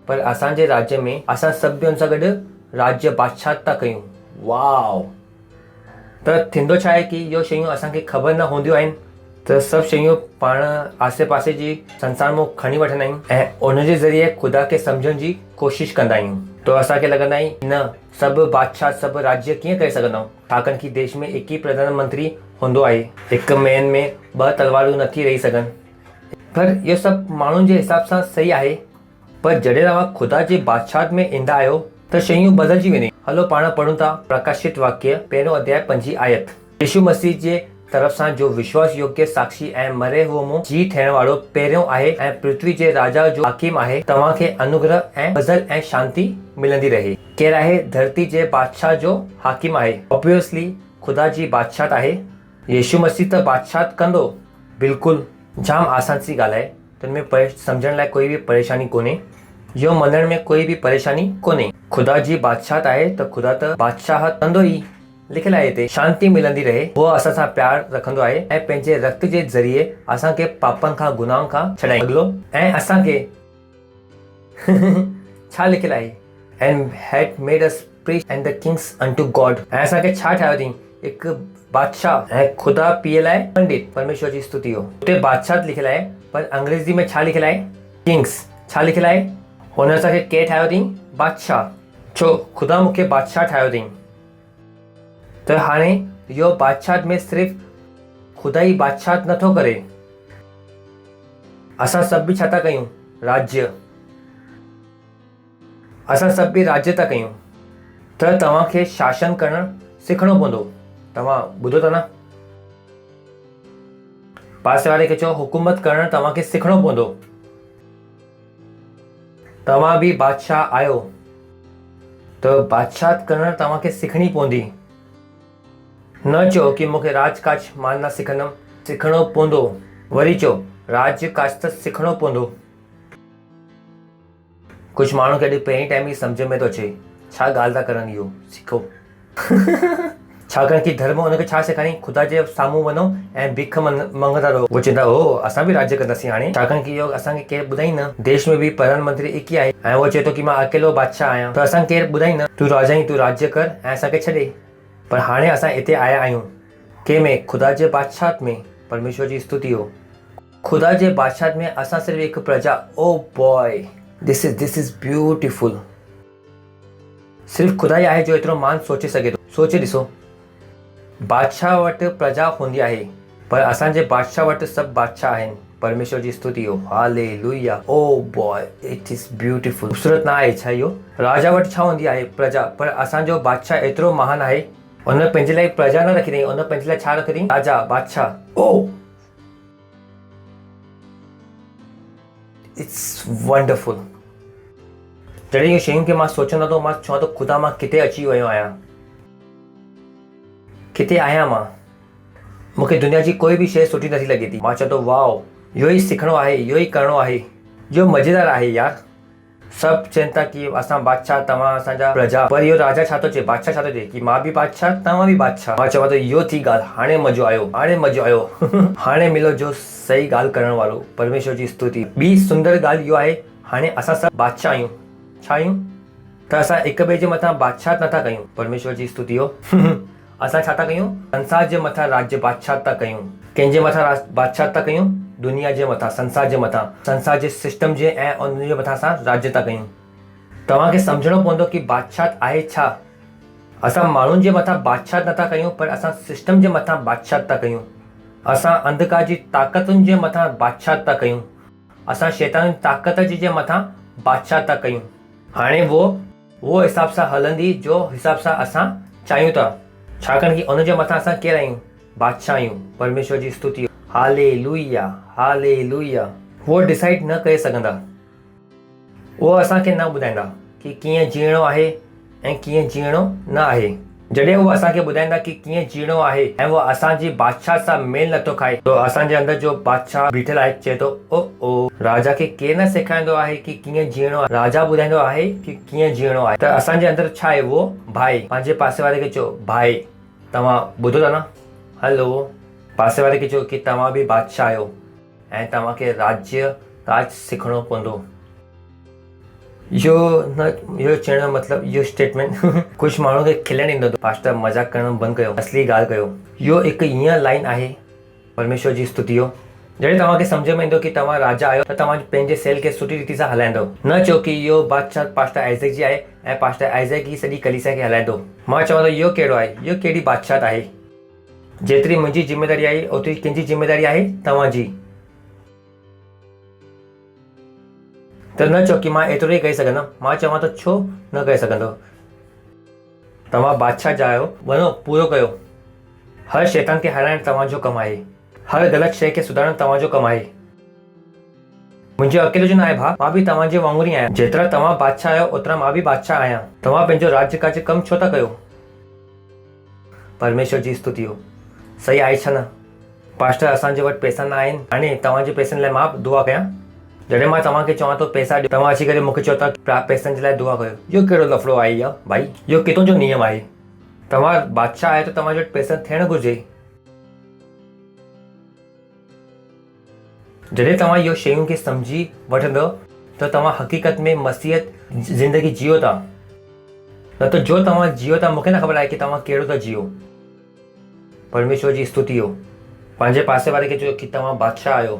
पर असांजे राज्य में असां सभु हुन सां गॾु राज्य बादशाह था कयूं। वाव। त थींदो छा आहे कि इहो शयूं असांखे ख़बर न हूंदियूं आहिनि, त सभु शयूं पाण आसे पासे जी संसार मां खणी वठंदा आहियूं ऐं उन जे ज़रिए ख़ुदा खे सम्झण जी कोशिशि कंदा आहियूं। त असांखे लॻंदा आहियूं न सभु बादशाह सभु राज्य कीअं करे सघंदा, छाकाणि कि देश में हिकु ई प्रधानमंत्री हूंदो आहे। हिकु मैन में 2 तलवारूं नथी रही सघनि। पर इहो सभु माण्हुनि जे हिसाब सां सही आहे, पर जॾहिं तव्हां ख़ुदा जे बादशाह में ईंदा आहियो त शयूं बदिलजी वेंदियूं। हलो पाण पढ़ूं था प्रकाशित वाक्य 1 अध्याय 5 आयत। यीशु मसीह जे तरफ़ सां जो विश्वास योग्य साक्षी ऐं मरे हुओ मुं जी थियण वारो पहिरियों आहे ऐं पृथ्वी जे राजा जो हाकिम आहे, तव्हांखे अनुग्रह ऐं फज़ल ऐं शांति मिलंदी रहे। केरु आहे? धरती जे बादशाह जो हाकिम आहे। ऑब्वियसली ख़ुदा जी बादशाह आहे। यीशु मसीह त बादशाह कंदो। बिल्कुलु जाम आसान सी ॻाल्हि आहे। त हिनमें सम्झण लाइ कोई बि परेशानी कोन्हे। इहो मञण में कोई बि परेशानी कोन्हे। ख़ुदा जी बादशाह आहे त ख़ुदा त बादशाह कंदो ई। लिखियलु आहे हिते शांती मिलंदी रहे। उहो असां सां प्यार रखंदो आहे ऐं पंहिंजे रक्त जे ज़रिए असांखे पापनि खां गुनाहनि खां छॾाईंदो। अॻिलो ऐं असांखे छा लिखियलु आहे? And had made us priest and the Kings unto God. ऐं असांखे छा ठाहियो अथई? हिकु बादशाह ऐं ख़ुदा पीअ लाइ पंडित। परमेश्वर जी स्तुति हो। हुते बादशाह लिखियलु आहे पर अंग्रेज़ी में छा लिखियलु आहे? किंग्स। छा लिखियलु आहे? हुन असांखे केरु ठाहियो अथई? बादशाह। छो? ख़ुदा मूंखे बादशाह ठाहियो अथई। त हाणे इहो बादशाह में सिर्फ़ु ख़ुदा ई बादशाह नथो करे, असां सभु बि छा था कयूं? राज्य। असां सभु बि राज्य था कयूं। त तव्हांखे शासन करणु सिखणो पवंदो। तव्हां ॿुधो था न? पासे वारे खे चओ हुकूमत करणु तव्हांखे सिखणो पवंदो। तव्हां बि बादशाह आहियो त बादशाह करणु तव्हांखे सिखणी पवंदी। न चओ कि मूंखे राजकाज मां न सिखंदमि, सिखणो पवंदो। वरी चओ राजकाज त सिखणो पवंदो। कुझु माण्हू खे अॼु पहिरीं टाइम ई सम्झ में थो अचे छा ॻाल्हि था करनि, इहो सिखो। छाकाणि कि धर्म हुनखे छा सेखारियईं? ख़ुदा जे साम्हूं वञो ऐं भिख मंगंदा रहो। उहो चवंदा हो असां बि राज्य कंदासीं हाणे, छाकाणि कि इहो असांखे केरु ॿुधाई न। देश में बि प्रधानमंत्री हिकु ई आहे ऐं उहो चए थो कि मां अकेलो बादशाह आहियां। त असां केरु ॿुधाई न तूं राजा ई तूं राज्य कर ऐं असांखे छॾे। पर हाणे असां हिते आया आहियूं कंहिंमें ख़ुदा जे बादशाहत में। परमेश्वर जी स्तुति हो। ख़ुदा जे बादशाहत में असां सिर्फ़ु हिकु प्रजा। Oh boy, this is beautiful. सिर्फ़ु ख़ुदा ई आहे जो एतिरो मान सोचे सघे थो। सोचे ॾिसो, बादशाह वटि प्रजा हूंदी आहे, पर असांजे बादशाह वटि सभु बादशाह आहिनि। परमेश्वर जी स्तुति हो। Hallelujah. Oh boy, it is beautiful. ख़ूबसूरत ना आहे छा इहो? राजा वटि छा हूंदी आहे? प्रजा। पर असांजो बादशाह एतिरो महान आहे, उन पंहिंजे लाइ प्रजा न रखी अथई, उन पंहिंजे लाइ छा रखी अथई? राजा, बादशाह। ओ, इट्स वंडरफुल। जॾहिं इहो शयूं खे मां सोचंदो थो, मां चवां थो ख़ुदा मां किथे अची वियो आहियां, किथे आहियां मां। मूंखे दुनिया जी कोई बि शइ सुठी नथी लॻे थी। मां चवां थो वाओ, इहो ई सिखणो आहे, इहो ई करिणो आहे, इहो मज़ेदार आहे यार। सभु चवनि था कि असां बादशाह, तव्हां असांजा प्रजा, पर इहो राजा छा थो चए? बादशाह छा थो चए कि मां बि बादशाह, तव्हां बि बादशाह। मां चवां थो इहो थी ॻाल्हि। हाणे मज़ो आयो, हाणे मज़ो आयो। हाणे मिलो जो सही ॻाल्हि करण वारो। परमेश्वर जी स्तुति। ॿी सुंदर ॻाल्हि इहो आहे, हाणे असां सभु बादशाह आहियूं। छा आहियूं? त असां हिक ॿिए जे मथां बादशाह नथा कयूं। परमेश्वर जी स्तुति हो। असां छा था कयूं? संसार जे मथां राज्य बादशाह था कयूं। कंहिंजे मथां बादशाह था कयूं? दुनिया जे मथां, संसार जे मथां, संसार जे सिस्टम जे ऐं उन जे मथां असां राज्य था कयूं। तव्हांखे सम्झणो पवंदो कि बादशाह आहे छा। असां माण्हुनि जे मथां बादशाह नथा कयूं, पर असां सिस्टम जे मथां बादशाह था कयूं। असां अंधकार जी ताक़तुनि जे मथां बादशाह था कयूं। असां शैतान जी ताक़त जे मथां बादशाह था कयूं। हाणे वो हिसाब सां हलंदी जो हिसाब सां असां चाहियूं था, छाकाणि कि उन जे मथां असां केरु आहियूं? बादशाह आहियूं। परमेश्वर जी स्तुति। Hallelujah, hallelujah. वो डिसाइड न करे सघंदा, उहो असांखे न ॿुधाईंदा कि कीअं जीअणो आहे ऐं कीअं जीअणो न आहे। जॾहिं उहो असांखे ॿुधाईंदा कि कीअं जीअणो आहे ऐं उहो असांजी बादशाह सां मेल नथो खाए, त असांजे अंदरि जो बादशाह बीठल आहे चए थो ओ राजा खे केरु न सेखारींदो आहे कि कीअं जीअणो आहे, राजा ॿुधाईंदो आहे कि कीअं जीअणो आहे। त असांजे अंदरि छा आहे? वो भाई। पंहिंजे पासे वारे खे चओ भाई, तव्हां ॿुधो था न? हलो, पासे वारे खे चओ कि तव्हां बि बादशाह आहियो ऐं तव्हांखे राज्य राज सिखणो पवंदो। इहो चवण जो मतिलबु, इहो स्टेटमेंट कुझु माण्हू खे खिलण ईंदो, पास्टर मज़ाक करणु बंदि कयो, असली ॻाल्हि कयो। इहो हिकु हीअं लाइन आहे। परमेश्वर जी स्तुति हो। जॾहिं तव्हांखे सम्झ में ईंदो कि तव्हां राजा आहियो, त तव्हां पंहिंजे सेल खे सुठी रीति सां हलाईंदो। न चओ कि इहो बादशाह पास्टर आइज़ैक जी आहे ऐं पास्टर आइज़ैक ही सॼी कलीसिया खे हलाईंदो। मां चवां थो इहो कहिड़ो आहे? इहो कहिड़ी बादशाह आहे? जेतिरी मुंहिंजी ज़िमेदारी आहे, ओतिरी कंहिंजी ज़िमेदारी आहे? तव्हांजी। त न चओ कि मां एतिरो ई करे सघंदुमि। मां चवां थो छो न करे सघंदो? तव्हां बादशाह जा आहियो, वञो पूरो कयो। हर शैतान खे हराइणु तव्हांजो कमु आहे। हर ग़लति शइ खे सुधारणु तव्हांजो कमु आहे। मुंहिंजो अकेलो जो न आहे भाउ, मां बि तव्हांजे वांगुरु ई आहियां। जेतिरा तव्हां बादशाह आहियो, ओतिरा मां बि बादशाह आहियां। तव्हां पंहिंजो राज्य कार्य कमु छो था कयो? परमेश्वर जी स्तुति हो। सही आहे छा न? पास्टर असांजे वटि पैसा न आहिनि, हाणे तव्हांजे पैसनि लाइ मां दुआ कयां? जॾहिं मां तव्हांखे चवां थो पैसा ॾियो, तव्हां अची करे मूंखे चओ था पैसनि जे लाइ दुआ कयो। इहो कहिड़ो लफड़ो आहे इहा भाई? इहो किथां जो नियम आहे? तव्हां बादशाह आहियो त तव्हांजे वटि पैसा थियणु घुरिजे। जॾहिं तव्हां इहो शयूं खे सम्झी वठंदव त तव्हां हक़ीक़त में मसीहत ज़िंदगी जियो था। न त जो तव्हां जियो था, मूंखे न ख़बर आहे कि तव्हां कहिड़ो था जियो। परमेश्वर जी स्तुति हो। पंहिंजे पासे वारे खे चओ कि तव्हां बादशाह आहियो,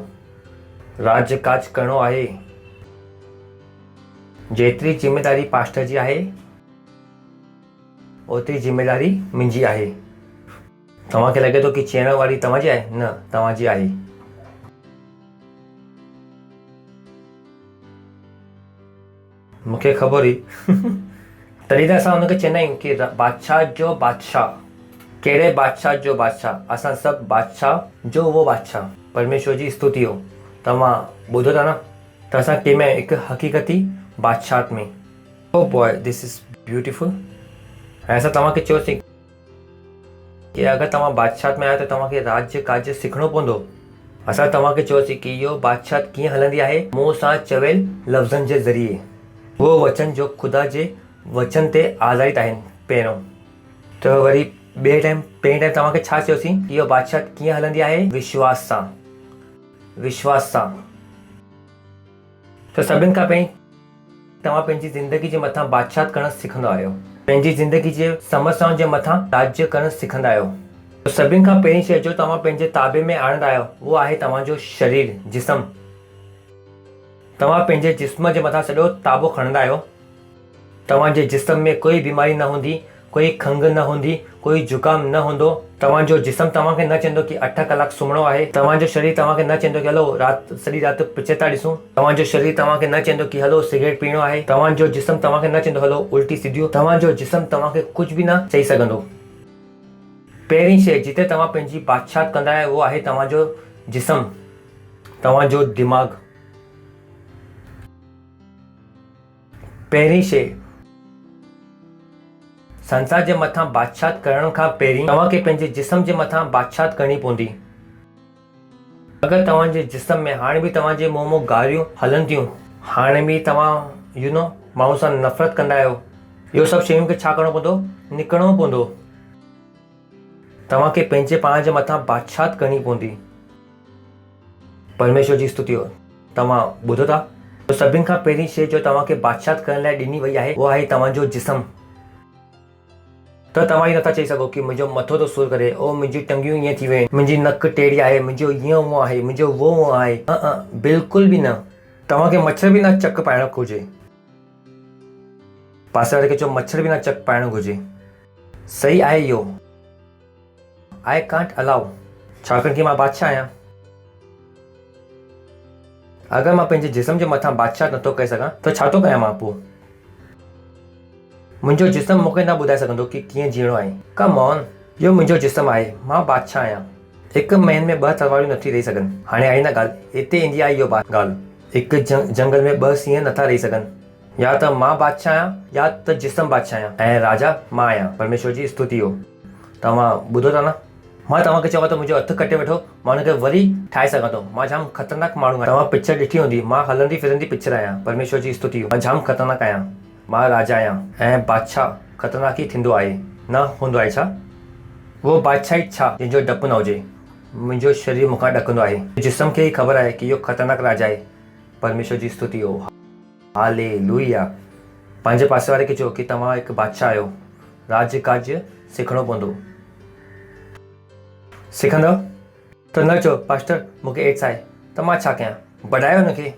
राज्य काज करिणो आहे। जेतिरी ज़िमेदारी पास्टर जी आहे, ओतिरी ज़िमेदारी मुंहिंजी आहे। तव्हांखे लॻे थो कि चइण वारी तव्हांजी आहे? न, तव्हांजी आहे। मूंखे ख़बर हुई। तॾहिं त असां हुनखे चवंदा आहियूं कि बादशाह जो बादशाह। कहिड़े बादशाह जो बादशाह? असां सभु बादशाह जो उहो बादशाह। परमेश्वर जी स्तुति हो। तव्हां ॿुधो था न? त असां कंहिंमें हिकु हक़ीक़ती बादशाहत में। Oh boy, this is beautiful. ऐं असां तव्हांखे चयोसीं कि अगरि तव्हां बादशाहत में आहियो त तव्हांखे राज्य कार्य सिखणो पवंदो। असां तव्हांखे चयोसीं कि इहो बादशाहत कीअं हलंदी आहे? मुंहं सां चवियल लफ़्ज़नि जे ज़रिए। उहो वचन जो ख़ुदा जे वचन ते आधारित आहिनि पहिरियों। त वरी पहिरें टाइम तव्हांखे छा चयोसीं? इहो बादशाहत कीअं हलंदी आहे? विश्वास सां। विश्वास सां। त सभिनि खां पहिरीं तव्हां पंहिंजी ज़िंदगी जे मथां बादशाहत करणु सिखंदा आहियो। पंहिंजी ज़िंदगी जे समस्याउनि जे मथां राज्य करणु सिखंदा आहियो। सभिनि खां पहिरीं शइ जो तव्हां पंहिंजे ताबे में आणंदा आहियो उहो आहे तव्हांजो शरीर, जिस्म। तव्हां पंहिंजे जिस्म जे मथां सॼो ताबो खणंदा आहियो। तव्हांजे जिस्म में कोई बीमारी न हूंदी, कोई खंघि न हूंदी, कोई जुकाम न हूंदो। तव्हांजो जिस्म तव्हांखे न चवंदो कि 8 कलाक सुम्हणो आहे। तव्हांजो शरीर तव्हांखे न चवंदो कि हलो सॼी राति पिक्चर था ॾिसूं। तव्हांजो शरीर तव्हांखे न चवंदो कि हलो सिगरेट पीअणो आहे। तव्हांजो जिस्म तव्हांखे न चवंदो हलो उल्टी सिधियूं। तव्हांजो जिस्म तव्हांखे कुझु बि न चई सघंदो। पहिरीं शइ जिते तव्हां पंहिंजी बादशाहत कंदा आहियो उहो आहे तव्हांजो जिस्म, तव्हांजो दिमाग़। पहिरीं शइ संसार जे मथां बादशाहत करण खां पहिरीं तव्हांखे पंहिंजे जिस्म जे मथां बादशाहत करणी पवंदी। अगरि तव्हांजे जिस्म में हाणे बि तव्हांजे मुंहं मां गारियूं हलनि थियूं, हाणे बि तव्हां माण्हू सां नफ़रत कंदा आहियो, इहो सभु शयूं खे छा करिणो पवंदो? निकिरणो पवंदो। तव्हांखे पंहिंजे पाण जे मथां बादशाहत करणी पवंदी। परमेश्वर जी स्तुति हो। तव्हां ॿुधो था? सभिनि खां पहिरीं शइ जो तव्हांखे बादशाहत करण लाइ ॾिनी वई आहे उहो आहे तव्हांजो जिस्म। त तव्हां ई नथा चई सघो कि मुंहिंजो मथो थो सूर करे, ओ मुंहिंजी टंगियूं ईअं थी वियूं, मुंहिंजी नक टेड़ी आहे, मुंहिंजो ईअं उहो आहे, मुंहिंजो वो आहे। बिल्कुलु बि न। तव्हांखे मच्छर बि न चक पाइणु घुरिजे। पासे वारे खे चओ मच्छर बि न चक पाइणु घुरिजे। सही आहे इहो। आई कांट अलाउ, छाकाणि कि मां बादशाह आहियां। अगरि मां पंहिंजे जिस्म जे मथां बादशाहत नथो करे सघां त छा थो कयां मां पोइ? मुंहिंजो जिस्म मूंखे न ॿुधाए सघंदो कि कीअं जीअणो आहे। कम ऑन, इहो मुंहिंजो जिस्म आहे, मां बादशाह आहियां। हिकु महल में 2 तलवारियूं नथी रही सघनि। हाणे आई न ॻाल्हि, हिते ईंदी आहे इहो ॻाल्हि। हिकु जंगल में 2 सिंह नथा रही सघनि। या त मां बादशाह आहियां या त जिस्म बादशाह आहियां ऐं राजा मां आहियां। परमेश्वर जी स्तुति हो। तव्हां ॿुधो था न? मां तव्हांखे चवां त मुंहिंजो हथु कटे वठो, मां हुनखे वरी ठाहे सघां थो। मां जाम ख़तरनाक माण्हू आहियां। तव्हां पिक्चर ॾिठी हूंदी, मां हलंदी फिरंदी पिक्चर आहियां। परमेश्वर जी स्तुति हो। मां जाम ख़तरनाक आहियां। मां राजा आहियां ऐं बादशाह ख़तरनाक ई थींदो आहे, न हूंदो आहे छा? उहो बादशाही छा जंहिंजो डपु न हुजे। मुंहिंजो शरीर मूंखां ॾकंदो आहे। जिस्म खे ई ख़बर आहे कि इहो ख़तरनाक राजा आहे। परमेश्वर जी स्तुति हो। हालेलुया। पंहिंजे पासे वारे खे चओ कि तव्हां हिकु बादशाह आहियो। राज काज सिखणो पवंदो। सिखंदव त न चओ पास्टर मूंखे एड्स आहे त मां छा कयां? बढ़ायो हुनखे।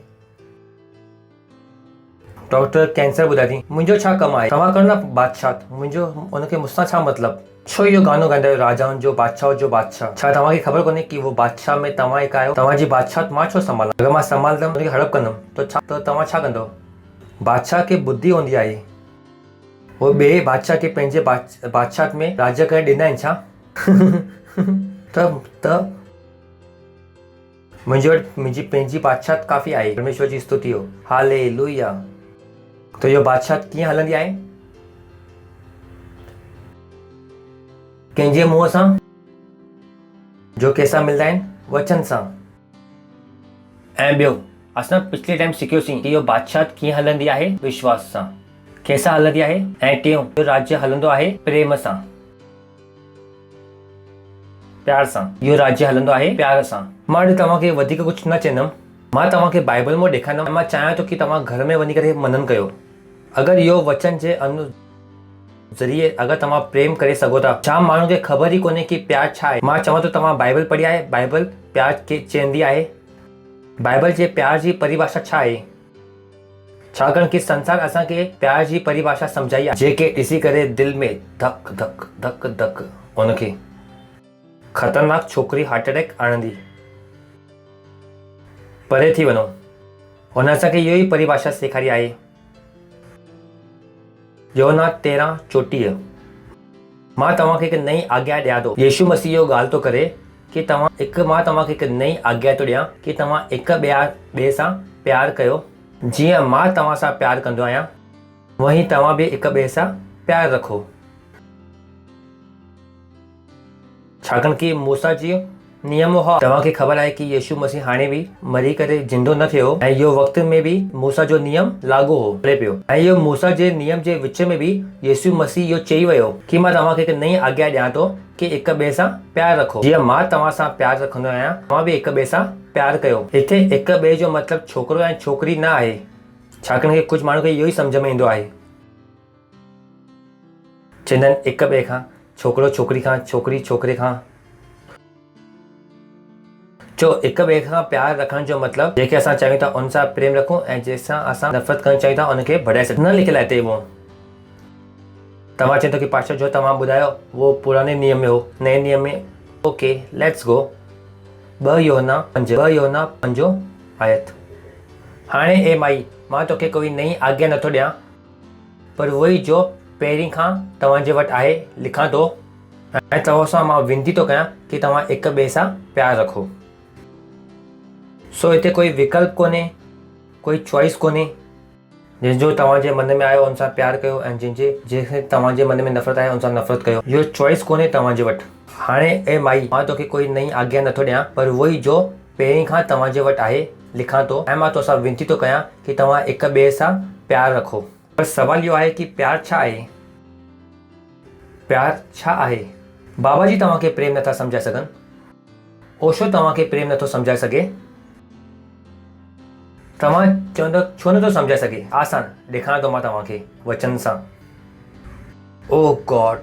डॉक्टर कैंसर ॿुधाए थी, मुंहिंजो छा कमु आहे? तव्हां करो न बादशाह। मुंहिंजो हुनखे मूंसां छा मतिलबु? छो इहो गानो ॻाईंदा आहियो राजाउनि जो बादशाह जो बादशाह? छा तव्हांखे ख़बर कोन्हे कि उहो बादशाह में तव्हां हिकु आहियो? तव्हांजी बादशाह मां छो संभालां? अगरि मां संभालंदमि हुनखे हड़प कंदुमि त तव्हां छा कंदव? बादशाह खे बुद्धि हूंदी आहे। उहो ॿिए बादशाह खे पंहिंजे बादशाह में राज्य करे ॾींदा आहिनि छा? त मुंहिंजी पंहिंजी बादशाह काफ़ी आहे। परमेश्वर जी स्तुति हो। हालेलुया। त इहो बादशाह कीअं हलंदी आहे? कंहिंजे मुंहं सां जो कंहिंसां मिलंदा आहिनि? वचन सां। ऐं ॿियो असां पिछले टाइम सिखियोसीं कि इहो बादशाह कीअं हलंदी आहे? विश्वास सां। कंहिंसां हलंदी आहे? ऐं टियों, इहो राज्य हलंदो आहे प्रेम सां, प्यार सां। इहो राज्य हलंदो आहे प्यार सां। मां अॼु तव्हांखे वधीक कुझु न चवंदुमि। मां तव्हांखे बाइबल मां ॾेखारींदुमि। मां चाहियां थो कि तव्हां घर में वञी करे मनन कयो। अगरि इहो वचन जे ज़रिए अगरि तव्हां प्रेम करे सघो था। जाम माण्हू खे ख़बर ई कोन्हे कि प्यार छा आहे। मां चवां थो तव्हां बाइबल पढ़ी आहे। बाइबल प्यार खे चवंदी आहे। बाइबल जे प्यार जी परिभाषा छा आहे? छाकाणि कि संसार असांखे प्यार जी परिभाषा सम्झाई आहे, जेके ॾिसी करे दिलि में धक धक धक धक हुनखे ख़तरनाक छोकिरी हार्ट अटैक आणंदी। परे थी वञो। हुन असांखे इहो ई परिभाषा सेखारी आहे। योना 13:34। मां तव्हांखे हिकु नई आज्ञा ॾियां थो। यीशु मसीह इहो ॻाल्हि थो करे कि मां तव्हांखे हिकु नई आज्ञा थो ॾियां कि तव्हां हिक ॿिए सां प्यार कयो। जीअं मां तव्हां सां प्यार कंदो आहियां, वहीं तव्हां बि हिक ॿिए सां प्यार रखो। छाकाणि कि मूसा जी नियम हुआ। तव्हांखे ख़बर आहे कि यीशु मसीह हाणे बि मरी करे जिंदो न थियो ऐं इहो वक़्त में बि मूसा जो नियम लागू हो हले पियो। ऐं इहो मूसा जे नियम जे विच में बि यीशु मसीह इहो चई वियो कि मां तव्हांखे हिकु नई आज्ञा ॾियां थो कि हिक ॿिए सां प्यार रखो। जीअं मां तव्हां सां प्यार रखंदो आहियां, तव्हां बि हिक ॿिए सां प्यार कयो। हिते हिक ॿिए जो मतिलबु छोकिरो ऐं छोकिरी न आहे। छाकाणि कि कुझु माण्हू खे इहो ई सम्झ में ईंदो आहे। चवंदा आहिनि हिक ॿिए खां, छोकिरो छोकिरी खां, छोकिरी छोकिरे खां। छो हिक ॿिए खां प्यार रखण जो मतिलबु जेके असां चाहियूं था उन सां प्रेम रखूं ऐं जंहिंसां असां नफ़रत करणु चाहियूं था उनखे भॼाए सघूं। न लिखियलु आहे हिते उहो। तव्हां चवंदो की पास्टर जो तव्हां ॿुधायो उहो पुराने नियम में हो, नए नियम में। Okay let's go. 2 यूहन्ना 5 आयत। हाणे ए माई, मां तोखे कोई नई आज्ञा नथो ॾियां, पर उहोई जो पहिरीं खां तव्हांजे वटि आहे लिखां थो, ऐं तव्हां सां मां विनती थो कयां की तव्हां हिक ॿिए सां प्यारु रखो। सो हिते कोई विकल्प कोन्हे, कोई चॉइस कोन्हे। जंहिंजो तव्हांजे मन में आयो उन सां प्यारु कयो ऐं जंहिंखे तव्हांजे मन में नफ़रत आहे उन सां नफ़रत कयो। इहो चॉइस कोन्हे तव्हांजे वटि। हाणे ए माई, मां तोखे कोई नई आज्ञा नथो ॾियां, पर उहोई जो पहिरीं खां तव्हांजे वटि आहे लिखां थो, ऐं मां तोसां विनती थो कयां की तव्हां हिक ॿिए सां प्यारु रखो। पर सवाल इहो आहे की प्यारु छा आहे? प्यारु छा आहे? बाबा जी तव्हांखे प्रेम नथा सम्झाए सघनि, ओशो तव्हांखे प्रेम नथो सम्झाए सघे, तव्हां चवंदो छो नथो सम्झाए सघे? आसान ॾेखारियां थो मां तव्हांखे वचन सां। ओ गॉड,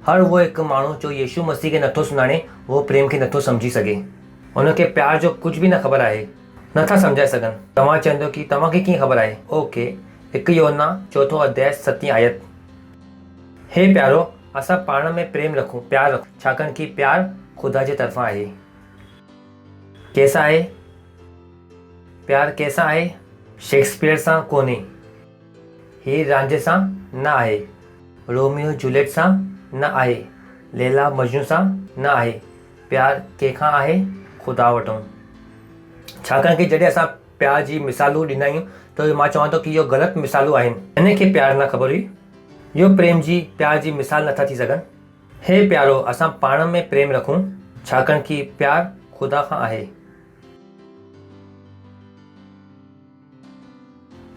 हर उहो हिकु माण्हू जो यीशू मसीह खे नथो सुञाणे उहो प्रेम खे नथो सम्झी सघे, हुनखे प्यार जो कुझु बि न ख़बर आहे, नथा सम्झाए सघनि। तव्हां चवंदो की तव्हांखे कीअं ख़बर आहे? ओके, 1 यूहन्ना 4 अध्याय 7 आयत। हे प्यारो, असां पाण में प्रेम रखूं, प्यारु रखूं, छाकाणि की प्यारु ख़ुदा जे तरफ़ां आहे। कैसा आहे प्यारु? कैसा आहे? शेक्सपियर सां कोन्हे, हीर रांझे सां न आहे, रोमियो जूलियट सां न आहे, लैला मजनू सां न आहे। प्यारु कंहिंखां आहे? ख़ुदा वटों। छाकाणि की जॾहिं असां प्यार जी मिसालूं ॾींदा आहियूं त मां चवां थो की इहो ग़लति मिसालूं आहिनि, हिन खे प्यारु न ख़बर हुई, इहो प्रेम जी प्यार जी मिसाल नथा थी सघनि। हे प्यारो, असां पाण में प्रेम रखूं, छाकाणि की प्यारु ख़ुदा खां आहे।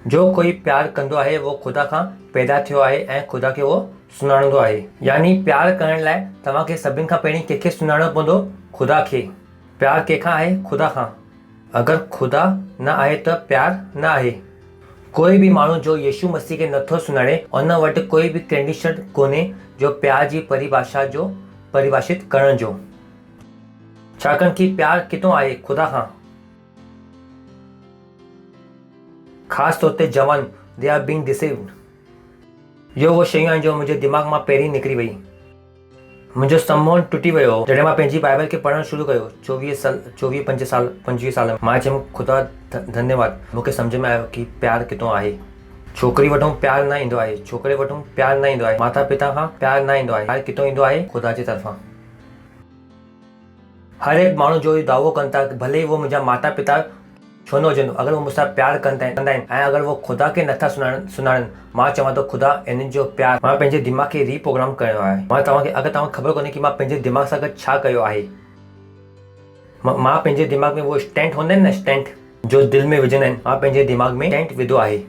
जो कोई प्यारु कंदो आहे उहो ख़ुदा खां पैदा थियो आहे ऐं ख़ुदा खे उहो सुञाणंदो आहे। यानी प्यारु करण लाइ तव्हांखे सभिनि खां पहिरीं कंहिंखे सुञाणणो पवंदो? ख़ुदा खे। प्यारु कंहिंखां आहे? ख़ुदा खां। अगरि ख़ुदा न आहे त प्यारु न आहे। कोई बि माण्हू जो यीशू मसीह खे नथो सुञाणे उन वटि कोई बि कंडीशन कोन्हे जो प्यार जी परिभाषा जो परिभाषित करण जो, छाकाणि की प्यारु किथां आहे? ख़ुदा खां। ख़ासि तौर ते जवान, दे आर बीइंग डिसीव्ड। इहो उहो शयूं आहिनि जो मुंहिंजे दिमाग़ मां पहिरीं निकिरी वई। मुंहिंजो सम्मान टुटी वियो जॾहिं मां पंहिंजी बाइबल खे पढ़णु शुरू कयो। 25 साल मां चयुमि ख़ुदा धन्यवाद, मूंखे सम्झ में आयो की प्यारु किथां आहे। छोकिरी वठूं प्यारु न ईंदो आहे, छोकिरे वठूं प्यारु न ईंदो आहे, माता पिता खां प्यारु न ईंदो आहे। प्यारु किथां ईंदो आहे? ख़ुदा जे तरफ़ां। हर हिकु माण्हू जो दावो कनि था, भले ई उहो मुंहिंजा माता पिता छो न हुजनि, अगरि उहो मूंसां प्यारु कंदा आहिनि ऐं अगरि उहो ख़ुदा खे नथा सुञाणनि, मां चवां थो ख़ुदा इन्हनि जो प्यारु मां पंहिंजे दिमाग़ खे रीप्रोग्राम कयो आहे। मां तव्हांखे, अगरि तव्हांखे ख़बर कोन्हे की मां पंहिंजे दिमाग़ सां गॾु छा कयो आहे, मां पंहिंजे दिमाग़ में उहो स्टेंट हूंदा आहिनि न, स्टेंट जो दिलि में विझंदा आहिनि, मां पंहिंजे दिमाग़ में स्टेंट विधो आहे।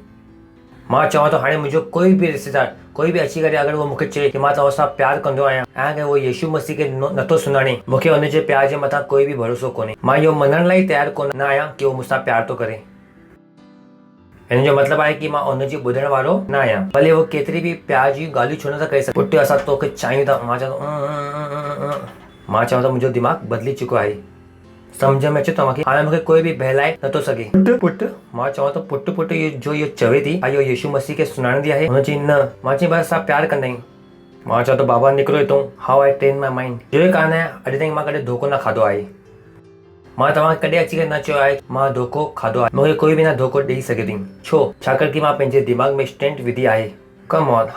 मां चवां थो हाणे मुंहिंजो कोई बि रिश्तेदार, कोई बि अची करे अगरि उहो मूंखे चए की मां तव्हां सां प्यारु कंदो आहियां ऐं अगरि उहो यीशू मसीह खे नथो सुञाणे, मूंखे हुनजे प्यार जे मथां कोई बि भरोसो कोन्हे। मां इहो मञण लाइ तयारु कोन आहियां की उहो मूंसां प्यारु थो करे। हिन जो मतिलबु आहे की मां हुनजी ॿुधण वारो न आहियां, भले उहो केतिरी बि प्यार जी ॻाल्हियूं छो नथा करे सघे। पुटु असां तोखे चाहियूं था, मां चवां थो मुंहिंजो दिमाग़ु बदिली चुको आहे। सम्झ में अचे तव्हांखे? हाणे मूंखे कोई बि बहलाए नथो सघे। पुटु मां चवां थो पुटु इहो चवे थी इहो यीशू मसीह खे सुञाणंदी आहे? हुन चई न। मां चई बसि असां प्यारु कंदा आहियूं। मां चवां थो बाबा निकिरो हितां, how I train my mind. इहो कान आहे अॼु ताईं मां कॾहिं धोखो न खाधो आहे। मां तव्हांखे कॾहिं अची करे न चयो आहे मां धोखो खाधो आहे। मूंखे कोई बि न धोखो ॾेई सघे थी। छो? छाकाणि की मां पंहिंजे दिमाग़ में स्टेंट विधी आहे। Come on.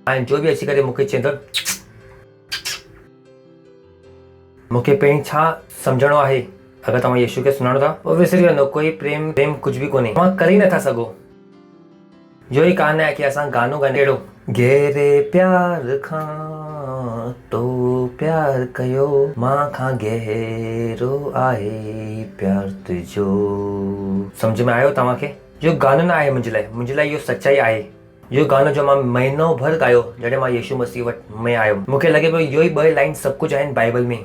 हाणे जो बि अची करे मूंखे चए थो, मूंखे पहिरीं छा सम्झणो आहे? अगरि तव्हां यीशू खे सुञाणो था पोइ विसरी वेंदो। कोई प्रेम कुझु बि कोन्हे, तव्हां करे ई नथा सघो। इहो ई कान आहे की असां गानो ॻाइनि अहिड़ो गहरे प्यार खां तो प्यार कयो, मां खां गहरो आहे प्यार तुंहिंजो। सम्झ में आयो तव्हांखे? इहो गानो न आहे मुंहिंजे लाइ इहो सच्चाई आहे। इहो गानो जो मां महीनो भर ॻायो जॾहिं मां यीशू मसीह वटि में आयो। मूंखे लॻे पियो इहो ई 2 लाइन सभु कुझु आहिनि बाइबल में।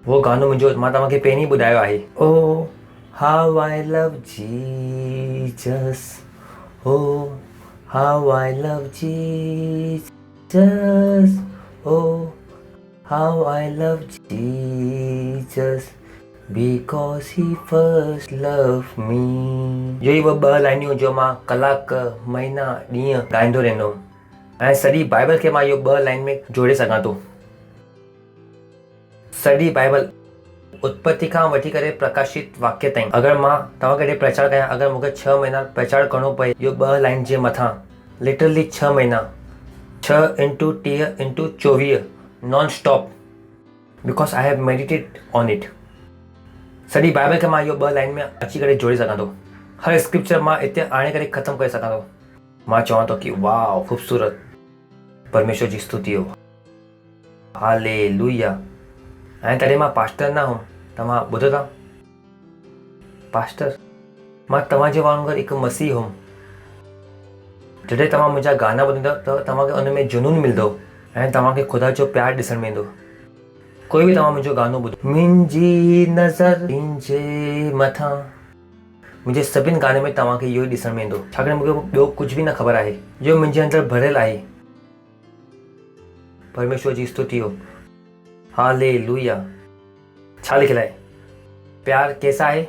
उहो गानो मुंहिंजो मां तव्हांखे पहिरीं ॿुधायो आहे। Oh how I love Jesus, oh How I love Jesus. Oh, how I love Jesus. Because he first loved me. जो ये ॿ लाइनियूं जो मां कलाक महीना ॾींहं ॻाईंदो रहंदो ऐं सॼी बाइबल खे मां इहो ॿ लाइन में जोड़े सघां थो। सॼी बाइबल उत्पत्ति खां वठी करे प्रकाशित वाक्य ताईं अगरि मां तव्हांखे हेॾे प्रचार कयां, अगरि मूंखे 6 महीना प्रचार करिणो पए इहो 2 लाइन जे मथां, लिटरली 6 महीना, 6 × 30 × 24 non stop, because I have meditate on it. सॼी बाइबल खे मां इहो 2 लाइन में अची करे जोड़े सघां थो। हर स्क्रिप्चर मां हिते आणे करे ख़तमु करे सघां थो। मां चवां थो कि वाह ख़ूबसूरत, परमेश्वर जी स्तुति हो, हालेलुया। ऐं तॾहिं मां पास्टर न हुउमि, तव्हां ॿुधो था पास्टर, मां तव्हांजे वांगुरु हिकु मसीह हुउमि। जॾहिं तव्हां मुंहिंजा गाना ॿुधंदव त तव्हांखे उन में जुनून मिलंदो ऐं तव्हांखे ख़ुदा जो प्यारु ॾिसण में ईंदो। कोई बि तव्हां मुंहिंजो गानो ॿुधो, मुंहिंजी नज़र तुंहिंजे मथां, मुंहिंजे सभिनि गाने में तव्हांखे इहो ई ॾिसण में ईंदो, छाकाणि मूंखे ॿियो कुझु बि न ख़बर आहे, जो मुंहिंजे अंदरि भरियलु आहे। परमेश्वर जी स्तुति हो, हालेलुया। छा लिखियलु आहे? प्यार कैसा है?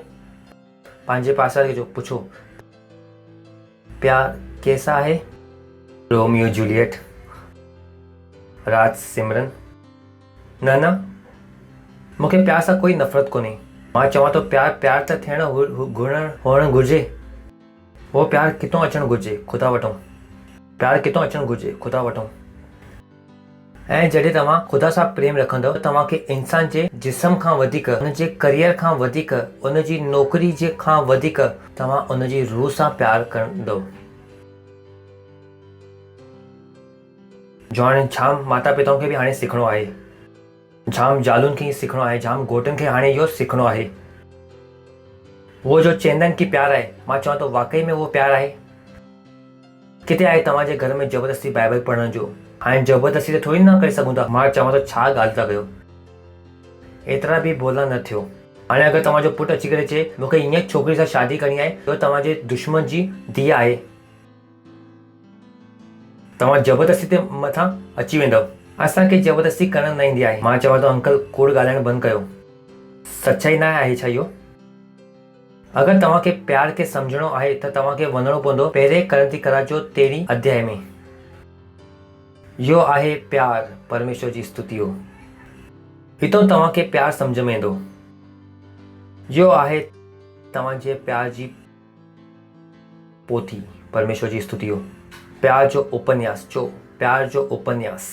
पंहिंजे पासे वारे खे जो पुछो, प्यार कैसा है? रोमियो जूलियट, राज सिमरन। न मूंखे प्यार सां कोई नफ़रत कोन्हे। मां चवां थो प्यार त थियणु हुअणु घुरिजे। उहो प्यार किथां अचणु घुरिजे? ख़ुदा वठूं। प्यार किथां अचणु घुरिजे? ख़ुदा वठूं। ऐं जॾहिं तव्हां ख़ुदा सां प्रेम रखंदव त तव्हांखे इंसान जे जिस्म खां वधीक, उन जे करियर खां वधीक, उन जी नौकरी जे खां वधीक तव्हां उन जी रूह सां प्यारु कंदव। जो हाणे जाम माता पिताउनि खे बि हाणे सिखणो आहे, जाम ज़ालुनि खे सिखणो आहे, जाम घोटनि खे हाणे इहो सिखणो आहे। उहो जो चवंदा आहिनि कि प्यार आहे, मां चवां थो वाकई में उहो प्यार आहे? किथे आहे तव्हांजे घर में ज़बरदस्ती बाइबल पढ़ण जो? हाणे ज़बरदस्ती त थोरी न करे सघूं था। मां चवां थो छा ॻाल्हि था कयो, एतिरा बि भोला न थियो। हाणे अगरि तव्हांजो पुटु अची करे चए मूंखे हीअं छोकिरी सां शादी करणी आहे, त तव्हांजे दुश्मन जी धीउ आहे, तव्हां ज़बरदस्ती ते मथां अची वेंदव। असांखे ज़बरदस्ती करणु न ईंदी आहे। मां चवां थो अंकल कूड़ ॻाल्हाइणु बंदि कयो, सचाई न आहे छा इहो? अगरि तव्हांखे प्यार खे सम्झणो आहे त तव्हांखे वञणो पवंदो पहिरें करंती करा जो 13 अध्याय में। इहो आहे प्यार, परमेश्वर जी स्तुति हो। हितां तव्हांखे प्यार सम्झ में ईंदो। इहो आहे तव्हांजे प्यार जी पोथी, परमेश्वर जी स्तुति हो। प्यार जो उपन्यास, जो प्यार जो उपन्यास,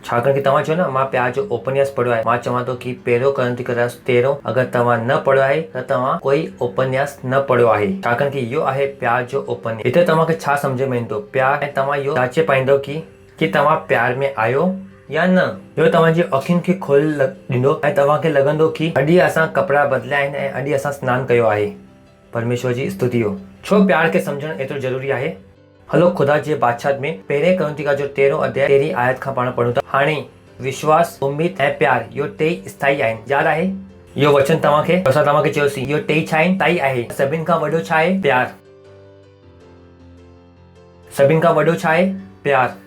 छाकाणि कि तव्हां चयो न मां प्यार जो उपन्यास पढ़ियो आहे। मां चवां थो कि पहिरियों करंती करा 13 अगरि तव्हां न पढ़ियो आहे त तव्हां कोई उपन्यास न पढ़ियो आहे, छाकाणि कि इहो आहे प्यार जो उपन्यास। हिते तव्हांखे छा सम्झ में ईंदो? प्यार। ऐं तव्हां इहो जाचे पाईंदो कि तव्हां प्यार में आहियो या न। इहो तव्हांजी अखियुनि खे खोले ॾींदो ऐं तव्हांखे लॻंदो कि अॼु असां कपिड़ा बदिलिया आहिनि ऐं अॼु असां सनानु कयो आहे। परमेश्वर जी स्तुति हो। छो प्यार खे सम्झणु एतिरो ज़रूरी आहे? हलो ख़ुदा जे बादशाह में पहिरें करंती जो 13 अध्याय 13 आयत खां पाण पढ़ूं था। हाणे विश्वास, उम्मीद ऐं प्यार इहो 3 स्थाई आहिनि। यादि आहे इहो वचन तव्हांखे? असां तव्हांखे चयोसीं इहो 3 छा आहिनि? स्थाई आहे। सभिनि खां वॾो छा आहे? प्यार। सभिनि खां वॾो छा आहे? प्यार।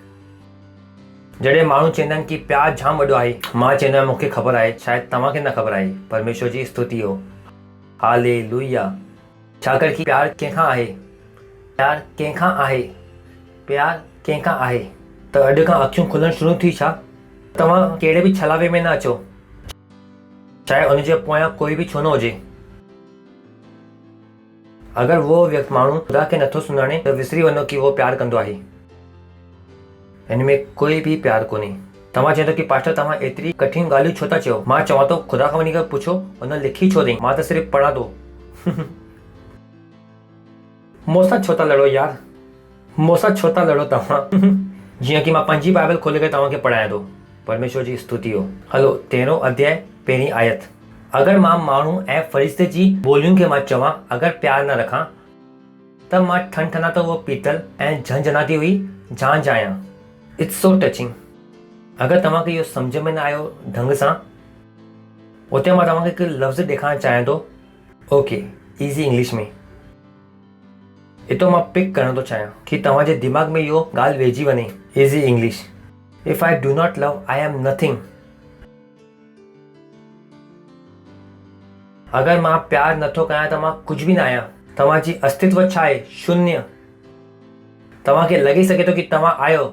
जॾहिं माण्हू चवंदा आहिनि कि प्यार जाम वॾो आहे, मां चवंदो आहियां मूंखे ख़बर आहे, शायदि तव्हांखे न ख़बर आहे। परमेश्वर जी स्तुति हो, हालेलुया। छाकाणि कि प्यार कंहिंखां आहे? प्यार कंहिंखां आहे? प्यार कंहिंखां आहे? त अॼु खां अखियूं खुलणु शुरू थी छा? तव्हां कहिड़े बि छलावे में न अचो, चाहे उनजे पोयां कोई बि छो न हुजे। अगरि उहो व्यक्ति माण्हू ख़ुदा खे नथो सुञाणे त विसरी वञो कि उहो प्यार कंदो आहे। हिन में कोई बि प्यार कोन्हे। तव्हां चवंदो कि पास्टर तव्हां एतिरी कठिन ॻाल्हियूं छो था चयो? मां चवां थो ख़ुदा खां वञी करे पुछो, हुन लिखी छो अथई? मां त सिर्फ़ु पढ़ां थो। मूंसां छो था लड़ो यार? मूंसां छो था लड़ो तव्हां? जीअं कि मां पंहिंजी बाइबल खोले करे तव्हांखे पढ़ायां थो। परमेश्वर जी स्तुति हो। हलो 13 अध्याय 1 आयत। अगरि मां माण्हू ऐं फ़रिश्ते जी ॿोलियुनि खे मां चवां अगरि प्यार न रखां त मां ठन त उहो पीतल ऐं झंझनाती हुई झांझ आहियां। It's so touching. अगरि तव्हांखे इहो सम्झ में न आयो ढंग सां, उते मां तव्हांखे हिकु लफ़्ज़ ॾेखारणु चाहियां थो। ओके, ईज़ी इंग्लिश में। ये तो मां पिक करण थो चाहियां कि तव्हांजे दिमाग़ में इहो ॻाल्हि वेझी वञे। Easy English, if I do not love I am nothing. अगर मां प्यार नथो कयां त मां कुझु बि न आहियां। तव्हांजी अस्तित्व छा आहे? शून्य। तव्हांखे लॻी सघे थो कि तव्हां आहियो,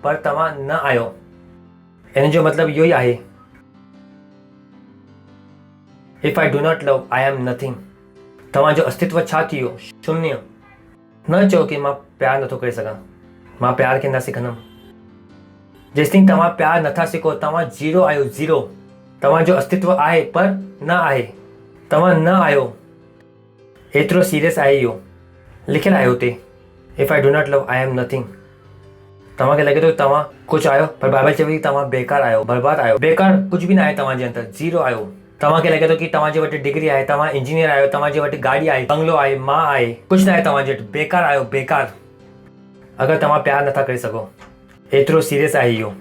पर तव्हां न आहियो। इन जो मतिलबु इहो ई आहे, if I do not love I am nothing. तव्हांजो अस्तित्व छा थी वियो? शून्य। न चओ कि मां प्यार नथो करे सघां, मां प्यार खे न सिखंदुमि। जेसिताईं तव्हां प्यार नथा सिखो तव्हां ज़ीरो आहियो, ज़ीरो। तव्हांजो अस्तित्व आहे पर न आहे, तव्हां न आहियो। एतिरो सीरियस आहे इहो, लिखियलु आहे हुते, if I do not love I am nothing. तव्हांखे लॻे थो तव्हां कुझु आहियो, पर बाइबल चवे थी तव्हां बेकार आहियो, बर्बाद आहियो। बेकार कुझु बि न आहे तव्हांजे अंदरि, ज़ीरो आहियो। तव्हांखे लॻे थो कि तव्हांजे वटि डिग्री आहे, तव्हां इंजीनियर आहियो, तव्हांजे वटि गाॾी आहे, बंगलो आहे, मां आहे, कुझु न आहे तव्हांजे वटि। बेकार आहियो, बेकार। अगरि तव्हां प्यार नथा करे सघो, एतिरो सीरियस आहे इहो।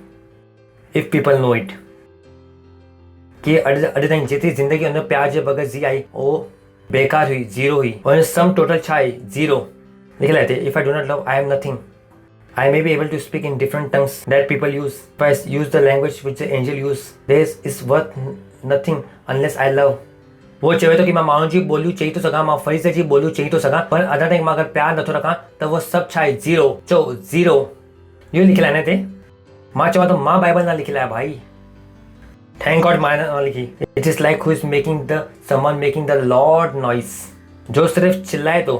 इफ पीपल नो इट कि अॼु ताईं जेतिरी ज़िंदगी हुन प्यार जे बग़ैर जी आई उहो बेकार हुई, ज़ीरो हुई। और सम टोटल छा आहे? ज़ीरो। लिखियलु आहे हिते, if I do not love I am nothing. I may be able to speak in different tongues that people use. If I use the language which the angel use, this is worth nothing unless I love. वो चवे थो कि मां माण्हुनि जी ॿोलियूं चई थो सघां, मां फ़रिश्ते जी ॿोलियूं चई थो सघां, पर अञा ताईं मां अगरि प्यार नथो रखां त उहो सभु छा आहे? ज़ीरो। चओ ज़ीरो। इहो लिखियलु आहे न हिते। मां चवां थो मां बाइबल न लिखियलु आहे भाई, थैंक गॉड मां न लिखी। It is like who is making the someone making the Lord noise, जो सिर्फ़ु चिल्लाए थो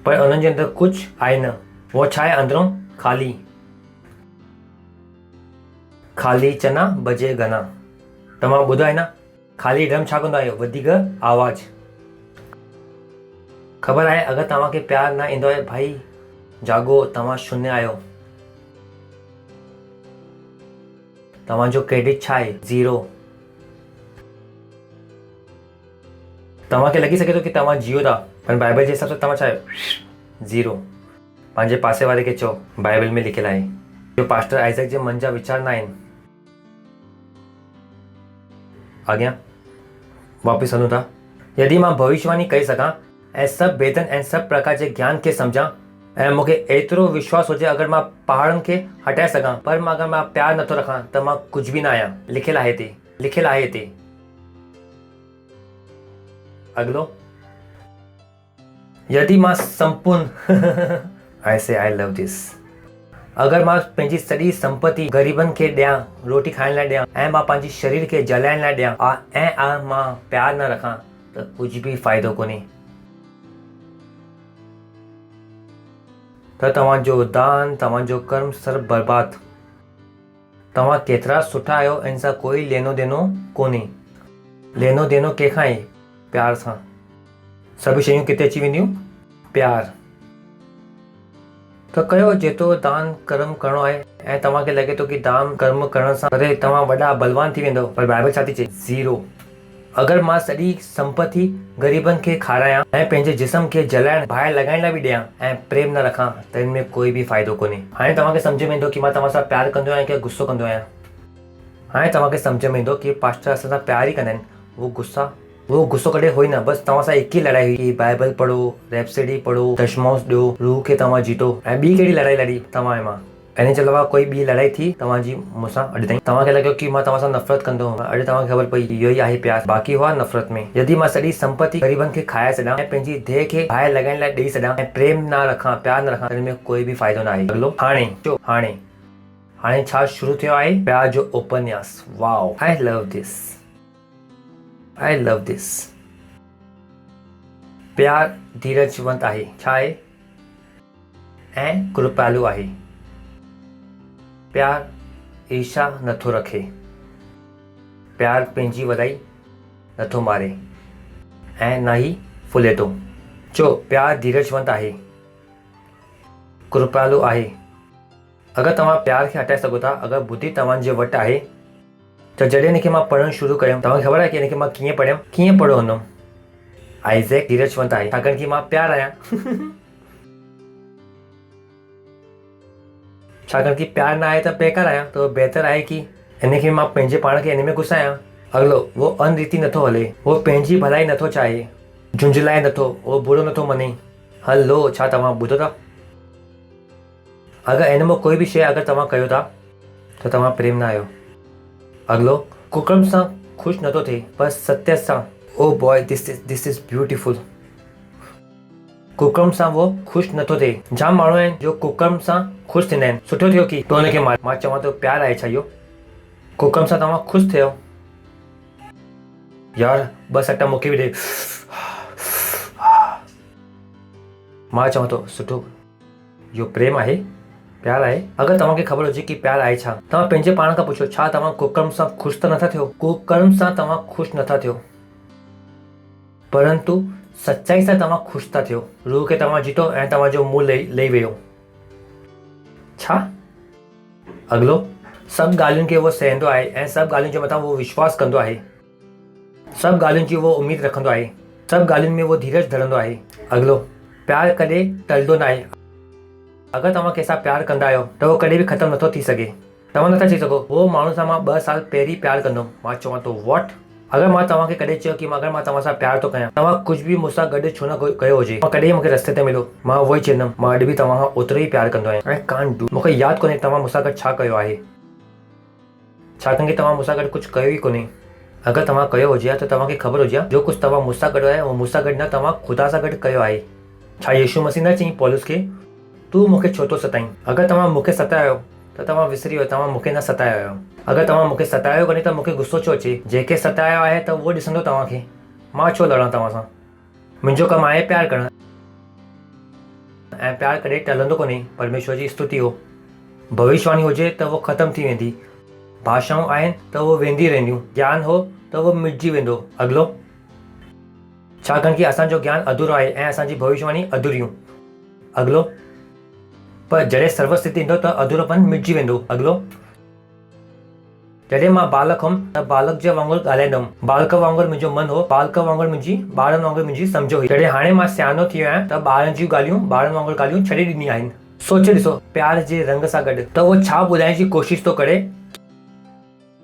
पर उन्हनि जे अंदरि कुझु आहे न। वो छा आहे? अंदरों खाली। खाली चना बजे घना। तव्हां ॿुधो आहे न, खाली ड्रम छा कंदो आहे? वधीक आवाज़। ख़बर आहे अगरि तव्हांखे प्यार न ईंदो आहे भाई, जागो, तव्हां शून्य आहियो। तव्हांजो क्रेडिट छा आहे? ज़ीरो। तव्हांखे लॻी सघे थो कि तव्हां जियो था, पर बाइबल जे हिसाब सां तव्हां छा आहियो? ज़ीरो। पंहिंजे पासे वारे खे चओ, बाइबल में लिखियलु आहे, जो पास्टर आइज़ैक जे मन जा वीचार न आहिनि। अॻियां वापसि हलूं था। यदि मां भविष्यवाणी करे सघां ऐं सभु भेदनि ऐं सभु प्रकार जे ज्ञान खे सम्झां ऐं मूंखे एतिरो विश्वास हुजे अगरि मां पहाड़नि खे हटाए सघां, पर अगरि मां प्यार नथो रखां त मां कुझु बि न आहियां। लिखियलु आहे हिते, लिखियलु आहे हिते। अॻिलो, यदि मां संपूर्ण I say I love this। अगरि मां पंहिंजी सॼी संपत्ति ग़रीबनि खे ॾियां, रोटी खाइण लाइ ॾियां, ऐं मां पंहिंजी शरीर खे जलाइण लाइ ॾियां ऐं मां प्यार न रखां त कुझु बि फ़ाइदो कोन्हे। त तव्हांजो दान, तव्हांजो कर्म सभु बर्बाद। तव्हां केतिरा सुठा आहियो इन सां कोई लेनो देनो कोन्हे। लेनो देनो कंहिंखां आहे? प्यार सां। सभु शयूं किथे अची वेंदियूं? प्यार। त कयो जेतिरो दान कर्म करणो आहे ऐं तव्हांखे लॻे थो कि दान कर्म करण सां करे तव्हां वॾा बलवान थी वेंदव, पर बाइबल छा थी चए? ज़ीरो। अगरि मां सॼी संपत्ति ग़रीबनि खे खारायां ऐं पंहिंजे जिस्म खे जलाइण ॿाहिरि लॻाइण लाइ बि ॾियां ऐं प्रेम न रखां त हिन में कोई बि फ़ाइदो कोन्हे। हाणे तव्हांखे सम्झ में ईंदो कि मां तव्हां सां प्यार कंदो आहियां कि गुस्सो कंदो आहियां। हाणे तव्हांखे सम्झ में ईंदो कि पास्टर असां सां प्यार ई कंदा आहिनि, वो गुस्सो कॾहिं हुई न। बसि तव्हां सां हिकु ई लड़ाई हुई कि बाइबल पढ़ो, रेप्सडी पढ़ो, दशमांश ॾियो, रूह खे तव्हां जीतो। ऐं ॿी कहिड़ी लड़ाई लड़ी तव्हां ऐं मां? इन जे अलावा कोई ॿी लड़ाई थी तव्हांजी मूंसां अॼु ताईं? तव्हांखे लॻियो कि मां तव्हां सां नफ़रत कंदो हुअमि, अॼु तव्हांखे ख़बर पई इहो ई आहे प्यार। बाक़ी हुआ नफ़रत में। यदि मां सॼी संपत्ति ग़रीबनि खे खाए छॾियां ऐं पंहिंजी देह खे ॿाहिरि लॻाइण लाइ ॾेई छॾियां ऐं प्रेम न रखां, प्यार न रखां, त हिन में कोई बि फ़ाइदो न आहे। अॻिलो, हाणे छा शुरू थियो आहे? प्यार जो उपन्यास। Wow, I love this, I love this. प्यार धीरजवंत आहे, छा आहे? ऐं कृपालु आहे। प्यार ईर्ष्या नथो रखे। प्यार पंहिंजी वॾाई नथो मारे ऐं न ई फुले थो। चो, प्यार धीरजवंत आहे, कृपालु आहे। अगरि तव्हां प्यार खे हटाए सघो था, अगरि बुद्धि तव्हांजे वटि आहे, त जॾहिं हिनखे मां पढ़णु शुरू कयुमि, तव्हांखे ख़बर आहे कि हिनखे मां कीअं पढ़ियुमि, कीअं पढ़ियो हूंदुमि? आइज़ैक धीरजवंत आहे, छाकाणि कि मां प्यार आहियां। छाकाणि कि प्यार न आहे त बेकार आहियां, त बहितर आहे कि हिनखे मां पंहिंजे पाण खे हिन में घुसायां। अॻिलो, वो अनरीति नथो हले, वो पंहिंजी भलाई नथो चाहे, झुंझलाए नथो, वो बुरो नथो मञे। हलो, छा तव्हां ॿुधो था? अगरि इन मां कोई बि शइ अगरि तव्हां कयो था त तव्हां प्रेम न आहियो। अॻिलो, कुकर्म सां ख़ुशि नथो थिए पर सत्य सां, oh boy this is beautiful. कुकर्म सां वो ख़ुशि नथो थिए। जाम माण्हू आहिनि जो कुकर्म सां ख़ुशि थींदा आहिनि। सुठो थियो की तो हुनखे मां चवां थो प्यार आहे छा इहो? कुकर्म सां तव्हां ख़ुशि थियो यार, बस अटा मूंखे बि ॾे। मां चवां थो सुठो, इहो प्रेम आहे, प्यार आहे। अगरि तव्हांखे ख़बर हुजे कि प्यार आहे छा, तव्हां पंहिंजे पाण खां पुछो, छा तव्हां कुकर्म सां ख़ुशि त नथा थियो? कुकर्म सां तव्हां ख़ुशि नथा थियो, परंतु सच्चाई सां तव्हां ख़ुशि था थियो। रूह खे तव्हां जीतो ऐं तव्हांजो मुंहुं लही वियो। छा? अॻिलो, सभु ॻाल्हियुनि खे उहो सहंदो आहे ऐं सभु ॻाल्हियुनि जे मथां उहो विश्वास कंदो आहे। सभु ॻाल्हियुनि जी उहो उमेद रखंदो आहे। सभु ॻाल्हियुनि में उहो धीरज धरंदो आहे। अॻिलो, प्यार कॾहिं टलंदो न आहे। अगरि तव्हां कंहिंसां प्यारु कंदा आहियो त उहो कॾहिं बि ख़तमु नथो थी सघे। तव्हां नथा चई सघो उहो माण्हू सां मां 2 साल पहिरीं प्यारु कंदुमि। मां चवां थो वॉट? अगरि मां तव्हांखे कॾहिं चयो कि अगरि मां तव्हां सां प्यार थो कयां, तव्हां कुझु बि मूंसां गॾु छो न कयो हुजे, मां कॾहिं मूंखे रस्ते ते मिलो, मां उहो ई चवंदुमि मां अॼु बि तव्हां खां ओतिरो ई प्यारु कंदो आहियां। ऐं कान डू, मूंखे यादि कोन्हे तव्हां मूंसां गॾु छा कयो आहे, छाकाणि कि तव्हां मूंसां गॾु कुझु कयो ई कोन्हे। अगरि तव्हां कयो हुजे हा त तव्हांखे ख़बर हुजे हा जो कुझु तव्हां मूंसां गॾु आहे उहो मूंसां गॾु न, तव्हां ख़ुदा सां गॾु कयो आहे। छा यीशु मसीह न चई पौलुस खे, तूं मूंखे छो थो सताईं? अगरि तव्हां मूंखे सतायो त तव्हां विसरी वियो, तव्हां मूंखे न सतायो आहियो। अगरि तव्हां मूंखे सतायो कोन्हे त मूंखे गुस्सो छो अचे? जेके सतायो आहे त उहो ॾिसंदो तव्हांखे। मां छो लड़ां तव्हां सां? मुंहिंजो कमु आहे प्यारु करणु, ऐं प्यारु कॾहिं टलंदो कोन्हे। परमेश्वर जी स्तुति हो। भविष्यवाणी हुजे त उहो ख़तमु थी वेंदी, भाषाऊं आहिनि त उहो वेंदी रहंदियूं, ज्ञान हो त उहो मिटिजी वेंदो। अॻिलो, छाकाणि कि असांजो ज्ञान अधूरो आहे ऐं असांजी भविष्यवाणी अधूरियूं। अॻिलो, पर जॾहिं सर्वस्थिति ईंदो त अधूरोपन मिटिजी वेंदो। अॻिलो, जॾहिं मां बालक हुउमि त बालक जे वांगुरु ॻाल्हाईंदुमि, बालक वांगुरु मुंहिंजो मन हो, बालक वांगुरु मुंहिंजी, ॿारनि वांगुरु मुंहिंजी सम्झ हुई। जॾहिं हाणे मां सियानो थी वियो आहियां त ॿारनि जूं ॻाल्हियूं ॿारनि वांगुरु ॻाल्हियूं छॾे ॾिनी आहिनि। सोचे ॾिसो, प्यार जे रंग सां गॾु त उहो छा ॿुधाइण जी कोशिशि थो करे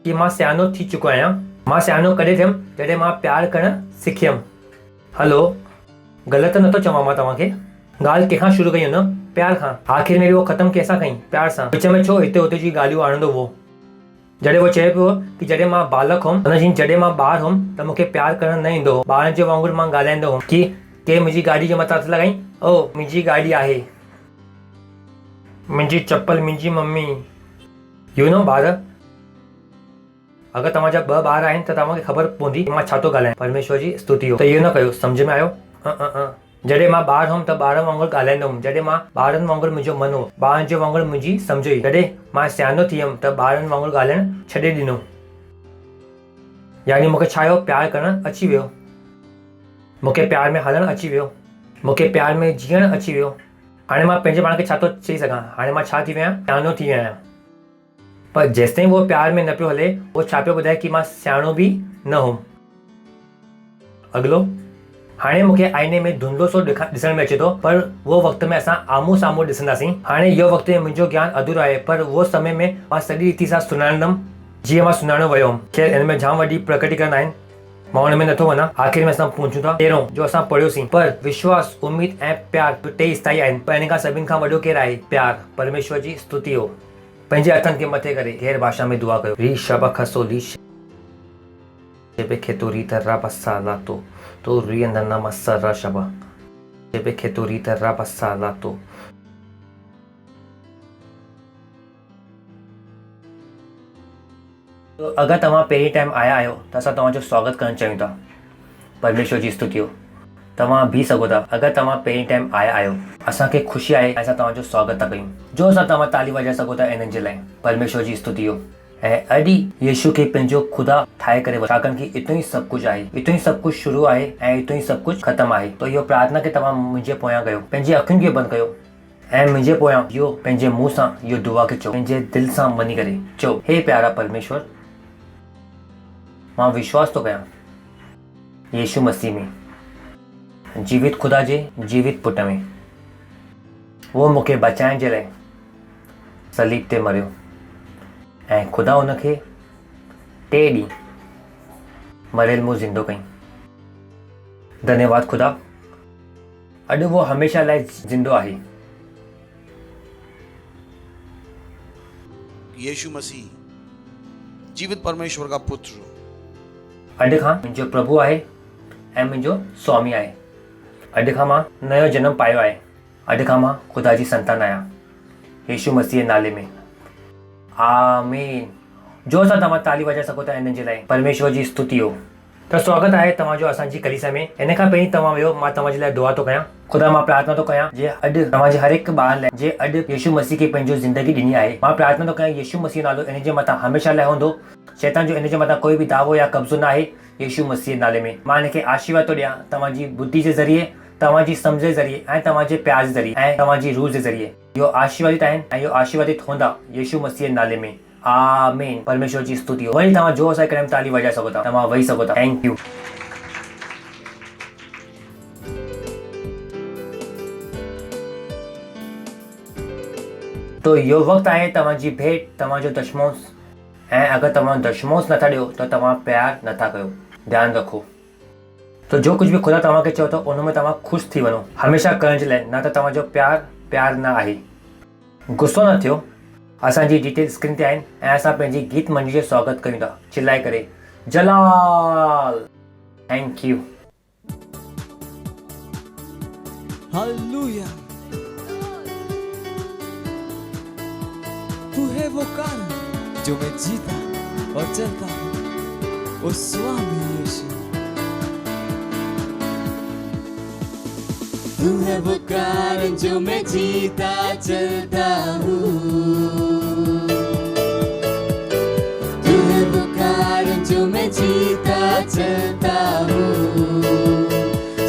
कि मां सियानो थी चुको आहियां। मां सियानो कॾहिं थियुमि? जॾहिं मां प्यारु करणु सिखियमि। हलो, ग़लति नथो चवां मां तव्हांखे। ॻाल्हि कंहिंखां शुरू कई हुन? प्यार खां। आख़िर में बि उहो ख़तमु कंहिंसां कई? प्यार सां। विच में छो हिते हुते जी ॻाल्हियूं आणंदो हुओ? जॾहिं उहो चए पियो कि जॾहिं मां बालक हुउमि, हुन जॾहिं मां ॿार हुउमि त मूंखे प्यारु करणु न ईंदो हो। ॿारनि जे वांगुरु मां ॻाल्हाईंदो हुउमि कि के मुंहिंजी गाॾी जे मथां हथु लॻाई, ओ मुंहिंजी गाॾी आहे, मुंहिंजी चप्पल मुंहिंजी मम्मी। यू नो ॿार, अगरि तव्हांजा 2 ॿार आहिनि त तव्हांखे ख़बर पवंदी मां छा थो ॻाल्हायां। परमेश्वर जी स्तुति हो। त इहो न कयो। सम्झ में आयो? जॾहिं मां ॿार हुउमि त ॿारनि वांगुरु ॻाल्हाईंदुमि, जॾहिं मां ॿारनि वांगुरु मुंहिंजो मन हो, ॿारनि जे वांगुरु मुंहिंजी सम्झ हुई। जॾहिं मां सियानो थी वियुमि त ॿारनि वांगुरु ॻाल्हाइणु छॾे ॾिनो, यानी मूंखे छा हुयो? प्यारु करणु अची वियो, मूंखे प्यार में हलणु अची वियो, मूंखे प्यार में जीअणु अची वियो। हाणे मां पंहिंजे पाण खे छा थो चई सघां? हाणे मां छा थी वियो आहियां? सियानो थी वियो आहियां। पर जेसिताईं उहो प्यार में न पियो हले, उहो छा पियो ॿुधाए कि मां सियाणो बि न हुउमि। अॻिलो, हाणे मूंखे आईने में धुंधलो सो ॾिसण में अचे थो, पर उहो वक़्त में असां आम्हूं साम्हूं ॾिसंदासीं। हाणे इहो वक़्तु में मुंहिंजो ज्ञान अधूरो आहे, पर उहो समय में मां सॼी रीति सां सुञाणंदुमि जीअं मां सुञाणो वियो हुउमि। ख़ैर, हिन में जाम वॾी प्रकटीकरण आहिनि, मां हुन में नथो वञा। आख़िर में असां पहुचूं था पहिरों जो असां पढ़ियोसीं, पर विश्वास, उमेद ऐं प्यार 3 स्थाई आहिनि, पर हिन खां सभिनि खां वॾो केरु आहे? प्यार। परमेश्वर जी स्तुति हो। पंहिंजे हथनि खे मथे करे गैर भाषा में दुआ कयो। री शब खसो ली जेबे खेतो री तररा बसा लातो तो री अंदना मसरा शबा जेबे खेतो री तररा बसा लातो। तो अगरि तव्हां पहिरीं टाइम आया आहियो त असां तव्हांजो स्वागत करणु चाहियूं था। परमेश्वर जी स्तुति हो। तव्हां बीह सघो था। अगरि तव्हां पहिरीं टाइम आया आहियो, असांखे ख़ुशी आहे, असां तव्हांजो स्वागत था कयूं। जो असां तव्हां ताली वॼाए सघो था इन्हनि जे लाइ। परमेश्वर जी स्तुति हो। ऐं अॼु यीशु खे पंहिंजो ख़ुदा ठाहे करे, छाकाणि कि इतो ई सभु कुझु आहे, इतो ई सभु कुझु शुरू आहे ऐं इतो ई सभु कुझु ख़तमु आहे। तो इहो प्रार्थना खे तव्हां मुंहिंजे पोयां कयो, पंहिंजी अखियुनि खे बंदि कयो ऐं मुंहिंजे पोयां इहो पंहिंजे मुंहं सां इहो दुआ खे चओ, पंहिंजे दिलि सां मञी करे चओ, हे प्यारा परमेश्वर, मां विश्वास थो कयां यीशु मसीह में, जीवित ख़ुदा जे जीवित पुट में। उहो मूंखे बचाइण जे लाइ सलीब ते मरियो ऐं ख़ुदा उनखे 3 ॾींहं मरियल मुंहुं ज़िंदो कई। धन्यवाद ख़ुदा। अॼु वो हमेशह लाइ ज़िंदो आहे। यीशु मसीह जीवित परमेश्वर का पुत्र अॼु खां मुंहिंजो प्रभु आहे ऐं मुंहिंजो स्वामी आहे। अॼु खां मां नयो जनम पायो आहे। अॼु खां मां ख़ुदा जी संतान आहियां यीशु मसीह जे नाले में। आमीन। जो सां तव्हां ताली वॼाए सघो था इन जे लाइ परमेश्वर जी स्तुति हो। त स्वागत आहे तव्हांजो असांजी कलीसिया में। इन खां पहिरीं तव्हां वियो, मां तव्हांजे लाइ दुआ थो कयां। ख़ुदा मां प्रार्थना थो कयां जे अॼु तव्हांजे हर हिकु ॿार लाइ जे अॼु यीशु मसीह खे पंहिंजो ज़िंदगी ॾिनी आहे, मां प्रार्थना थो कयां यीशु मसीह नालो इन जे मथां हमेशह लाइ हूंदो। शैतान जो इन जे मथां कोई बि दावो या कब्ज़ो न आहे यीशु मसीह नाले में। मां हिनखे आशीर्वाद थो ॾियां तव्हांजी बुद्धि जे ज़रिए, तव्हांजी सम्झ जे ज़रिए ऐं तव्हांजे प्यार जे ज़रिए ऐं तव्हांजी रूह जे ज़रिए। इहो आशीर्वादित आहिनि ऐं इहो आशीर्वादित हूंदा यीशु मसीह नाले में। आमीन। परमेश्वर जी स्तुति हो। वरी तव्हां जो असां करे ताली वॼाए सघो था, तव्हां वेही सघो था। Thank you. तो इहो वक़्तु आहे तव्हांजी भेंट, तव्हांजो दशमोस। ऐं अगरि तव्हां दशमोस नथा ॾियो त तव्हां प्यार नथा कयो। ध्यानु रखो। तो जो कुझु बि ख़ुदा तव्हांखे चओ त उन में तव्हां ख़ुशि थी वञो हमेशह करण जे लाइ, न त तव्हांजो प्यार न आहे। गुस्सो न थियो। असांजी डिटेल स्क्रीन ते आहिनि ऐं असां पंहिंजी गीत मंडली जो स्वागत कयूं था चिल्लाए करे जलाल। Thank you. हालेलुया। तू है वो कारण जो मैं जीता और चलता हूँ, ओ स्वामी यीशु। तू है वो कारण जो मैं जीता चलता हूँ, तू है वो कारण जो मैं जीता चलता हूँ,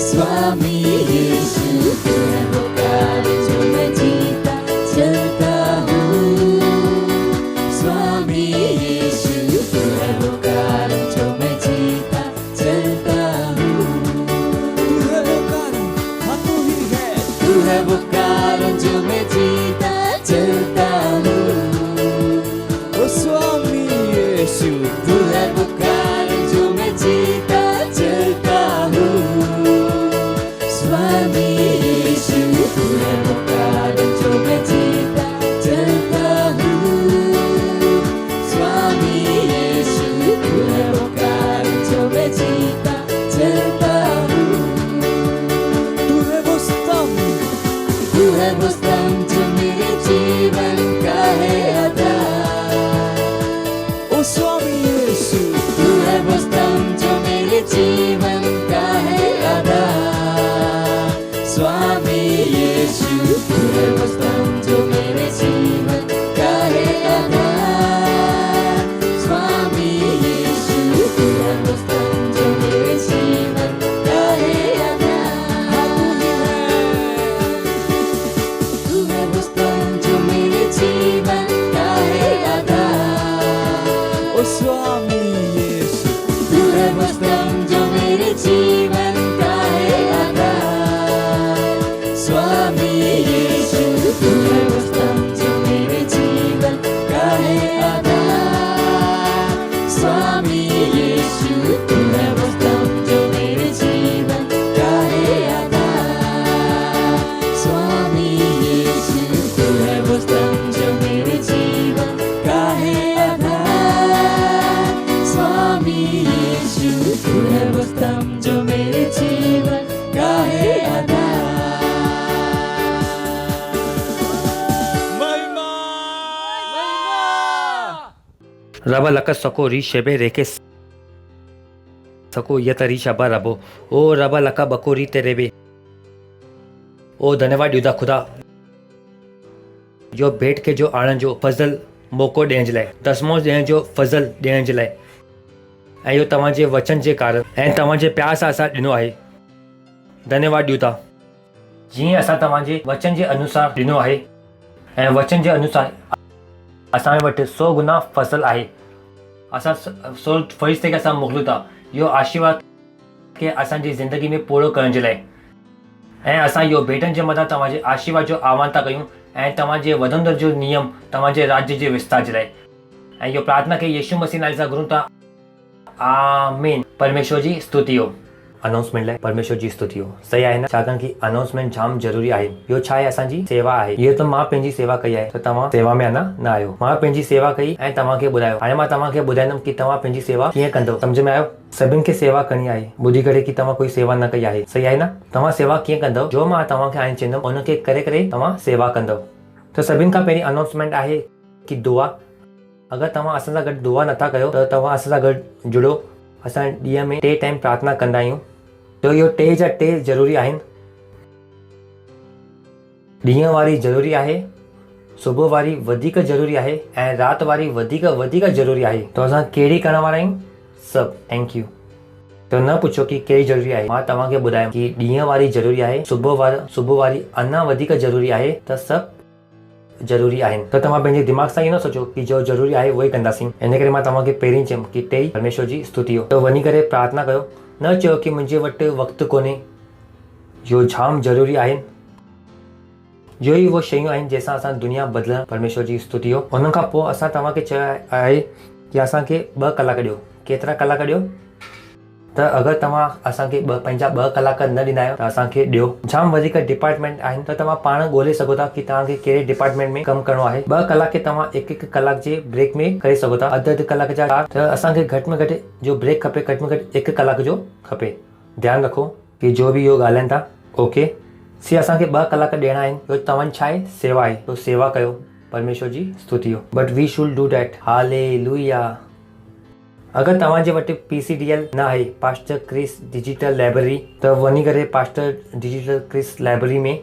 स्वामी यीशु। तू है वो कारण जो मैं जीता चलता हूँ, स्वामी यीशु। तू है वो कारण जो मैं जीता चलता हूँ, तू है वो कारण, हाँ तू ही है। तू है वो कारण जो मैं जीता चलता हूँ, ओ स्वामी यीशु। तू है वो कारण जो मैं जीता चलता हूँ, स्वामी यीशु। तू है वो कारण जो मैं जीता चलता हूँ, स्वामी यीशु। तू है वो कारण जो मैं जीता चलता हूँ। तू है वो स्तंभ, तू है वो स्तंभ जो मेरे जीवन का है आधार, ओ स्वामी यीशु। तू है वो स्तंभ जो मेरे जीवन का है आधार, स्वामी यीशु। तू है वो स्तंभ जो मेरे जीवन का है आधार, स्वामी यीशु। तू है वो स्तंभ जो मेरे जीवन का है आधार। तू है वो स्तंभ जो मेरे जीवन का है आधार, ओ स्वामी यीशु। तू है वो स्तंभ जो मेरे जीवन का है आधार, स्वामी यीशु। तू है वो स्तंभ जो मेरे जीवन का है आधार, स्वामी यीशु। तू है वो स्तंभ जो मेरे जीवन का है आधार, स्वामी यीशु। तू है वो स्तंभ जो मेरे जीवन का है आधार, स्वामी यीशु। तू है वो स्तंभ जो मेरे जीवन का है आधार। रब लक सको री शेबे रेके सको यत री शबा रबो ओ रब लका बको री तेरे बे। ओ धन्यवाद ॾियूं था ख़ुदा जो भेंट खे जो आणण जो फज़ल मौक़ो ॾियण जे लाइ, दसमोस ॾियण जो फज़ल ॾियण जे लाइ, ऐं इहो तव्हांजे वचन जे कारण ऐं तव्हांजे प्यार सां असां ॾिनो आहे। धन्यवाद ॾियूं था जीअं असां तव्हांजे वचन जे अनुसार ॾिनो आहे ऐं वचन जे अनुसार असां वटि 100 गुना फ़ज़ल आहे। असां 100 फ़रिश्ते खे असां मोकिलियूं था इहो आशीर्वाद खे असांजी ज़िंदगी में पूरो करण जे लाइ, ऐं असां इहो भेटनि जे मथां तव्हांजे आशीर्वाद जो आह्वान था कयूं ऐं तव्हांजे वधंदड़ जो नियम तव्हांजे राज्य जे विस्तार जे लाइ, ऐं इहो प्रार्थना खे यीशु मसीह नाले सां घुरूं था। आमीन। परमेश्वर जी स्तुति हो। अनाउंसमेंट लाइ परमेश्वर जी स्तुति हो। सही आहे न, छाकाणि की अनाउंसमेंट जाम ज़रूरी आहे। इहो छा आहे, असांजी सेवा आहे। इहो त मां पंहिंजी सेवा कई आहे, त तव्हां सेवा में अञा न आहियो। मां पंहिंजी सेवा कई ऐं तव्हांखे ॿुधायो। हाणे मां तव्हांखे ॿुधाईंदुमि की तव्हां पंहिंजी सेवा कीअं कंदव। सम्झ में आयो? सभिनि खे सेवा करणी आहे। ॿुधी करे की तव्हां कोई सेवा न कई आहे। सही आहे न? तव्हां सेवा कीअं कंदव, जो मां तव्हांखे हाणे चवंदुमि उनखे करे करे तव्हां सेवा कंदव। त सभिनि खां पहिरीं अनाउंसमेंट आहे की दुआ। अगरि तव्हां असां सां गॾु दुआ नथा कयो त तव्हां असां सां गॾु जुड़ो। असां ॾींहं में 3 टाइम प्रार्थना कंदा आहियूं। तो इहो 3 जा 3 ज़रूरी आहिनि। ॾींहं वारी ज़रूरी आहे, सुबुह वारी वधीक ज़रूरी आहे ऐं राति वारी वधीक वधीक ज़रूरी आहे। तो असां कहिड़ी करण वारा आहियूं? सभु। Thank you. तो न पुछो की कहिड़ी ज़रूरी आहे, मां तव्हांखे ॿुधायां की ॾींहं वारी ज़रूरी आहे, सुबुह वारी अञा वधीक ज़रूरी आहे, त सभु ज़रूरी आहिनि। त तव्हां पंहिंजे दिमाग़ सां इहो न सोचो की जो ज़रूरी आहे उहो ई कंदासीं। इन करे मां तव्हांखे पहिरीं चयुमि की 3 परमेश्वर जी स्तुति हो। त वञी करे प्रार्थना कयो। न चयो की मुंहिंजे वटि वक़्तु कोन्हे। इहो जाम ज़रूरी आहिनि। जो ई उहे शयूं आहिनि जंहिंसां असां दुनिया बदिलण। परमेश्वर जी स्तुति हो। उन खां पोइ असां तव्हांखे चयो आहे की असांखे 2 कलाक ॾियो। केतिरा कलाक ॾियो? त अगरि तव्हां असांखे पंहिंजा 2 कलाक न ॾींदा आहियो त असांखे ॾियो। जाम वधीक डिपार्टमेंट आहिनि, त तव्हां पाण ॻोल्हे सघो था की तव्हांखे कहिड़े डिपार्टमेंट में कमु करिणो आहे। 2 कलाक तव्हां 1-1 कलाक जे ब्रेक में करे सघो था। अधु कलाक जा 4। त असांखे घटि में घटि जो ब्रेक खपे, घटि में घटि 1 कलाक जो खपे। ध्यानु रखो की जो बि इहो ॻाल्हाइनि था, ओके, असांखे 2 कलाक ॾियणा आहिनि। इहो तव्हांजी छा आहे? सेवा आहे। तो सेवा कयो। परमेश्वर जी स्तुति हो। But we should do that. Hallelujah. अगरि तव्हांजे वटि PCDL न आहे, पास्टर क्रिस डिजिटल लाइब्रेरी, त वञी करे पास्टर डिजिटल क्रिस लाइब्रेरी में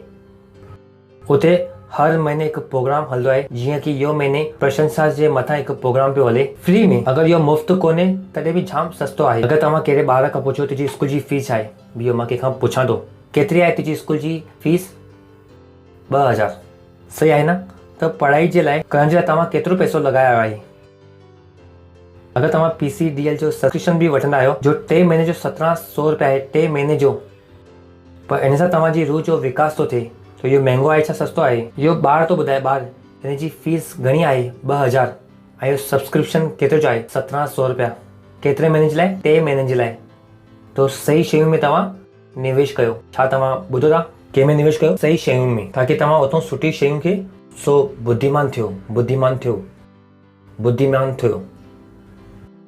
उते हर महीने हिकु प्रोग्राम हलंदो आहे। जीअं की इहो महीने प्रशंसा जे मथां हिकु प्रोग्राम पियो हले फ्री में। अगरि इहो मुफ़्त कोन्हे तॾहिं बि जाम सस्तो आहे। अगरि तव्हां कहिड़े ॿार खां पुछो तुंहिंजी स्कूल जी फीस आहे, बीहो मां कंहिंखां पुछां थो केतिरी आहे तुंहिंजी स्कूल जी फीस? 2000। सही आहे न? त पढ़ाई जे लाइ करण जे लाइ तव्हां केतिरो पैसो लॻायो आहे? अगरि तव्हां PCDL जो सब्सक्रिप्शन बि वठंदा आहियो, जो 3 महीने जो 1700 रुपया आहे, 3 महीने जो, पर इन सां तव्हांजी रूह जो विकास थो थिए। तो इहो महांगो आहे छा सस्तो आहे? इहो ॿार थो ॿुधाए। ॿार हिन जी फीस घणी आहे? 2000। ऐं इहो सब्सक्रिप्शन केतिरो जो आहे? 1700 रुपया। केतिरे महीने जे लाइ? 3 महीने जे लाइ। तो सही शयुनि में तव्हां निवेश कयो। छा तव्हां ॿुधो था? कंहिंमें निवेश कयो? सही शयुनि में, ताकी तव्हां उतां सुठी शयुनि खे बुद्धिमान थियो।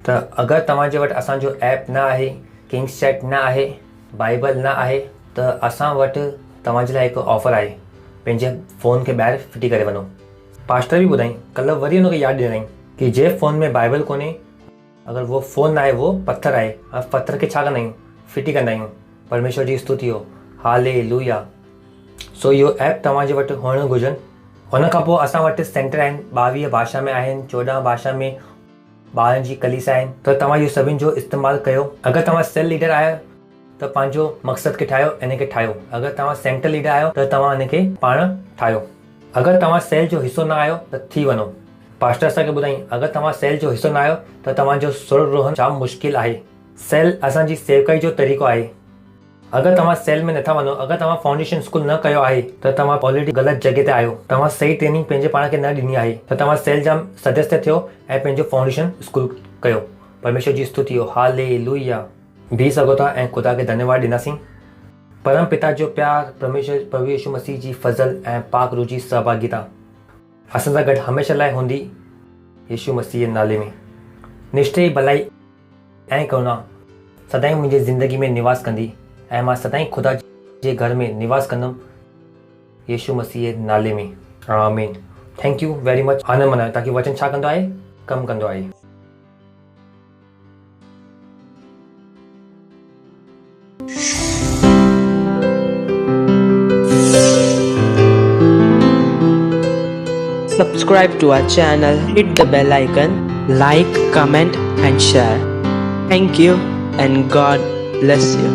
त अगरि तव्हांजे वटि असांजो ऐप न आहे, किंग्स चैट न आहे, बाइबल न आहे, त असां वटि तव्हांजे लाइ हिकु ऑफर आहे। पंहिंजे फ़ोन खे ॿाहिरि फिटी करे वञो। पास्टर बि ॿुधाई, कल्ह वरी हुनखे यादि ॾियणई की जे फ़ोन में बाइबल कोन्हे, अगरि उहो फ़ोन न आहे, उहो पत्थर आहे। पत्थर खे छा कंदा आहियूं? फिटी कंदा आहियूं। परमेश्वर जी स्तुति हो। हालेलुया। सो इहो ऐप तव्हांजे वटि हुअणु घुरिजनि। हुन खां पोइ असां वटि सेंटर आहिनि, 22 भाषा में आहिनि, 14 भाषा में ॿारनि जी कलीसिया आहिनि। त तव्हां इहो सभिनि जो इस्तेमालु कयो। अगरि तव्हां सेल लीडर आहियो त पंहिंजो मक़सद खे ठाहियो, इन खे ठाहियो। अगरि तव्हां सेंटर लीडर आहियो त तव्हां इन खे पाण ठाहियो। अगरि तव्हां सेल जो हिसो न आहियो त थी वञो। पास्टर असांखे ॿुधाई, अगरि तव्हां सेल जो हिसो न आहियो त तव्हांजो सुर रोहन जाम मुश्किल आहे। सेल असांजी सेवकाई जो तरीक़ो आहे। अगरि तव्हां सेल में नथा वञो, अगरि तव्हां फाउंडेशन स्कूल न कयो आहे, त तव्हां ऑलरेडी ग़लति जॻह ते आहियो। तव्हां सही ट्रेनिंग पंहिंजे पाण खे न ॾिनी आहे। त तव्हां सेल जा सदस्य थियो ऐं पंहिंजो फाउंडेशन स्कूल कयो। परमेश्वर जी स्तुति हो। हालेलुया। बीह सघो था ऐं ख़ुदा खे धन्यवाद ॾींदासीं। परम पिता जो प्यार, परमेश्वर प्रभु यीशु मसीह जी फज़ल ऐं पाक रूह जी सहभागिता असां सां गॾु हमेशह लाइ हूंदी। यीशु मसीह जे नाले में निश्चय भलाई ऐं करुणा सदाईं मुंहिंजी ज़िंदगी में निवास कंदी ऐं मां सदाईं ख़ुदा जे घर में निवास कंदुमि। यीशु मसीह जे नाले में। आमीन। Thank you very much. आनंद मनायो, ताकि वचन छा कंदो आहे? कमु कंदो आहे। Subscribe to our channel, hit the bell icon, like, comment and share. Thank you and God bless you.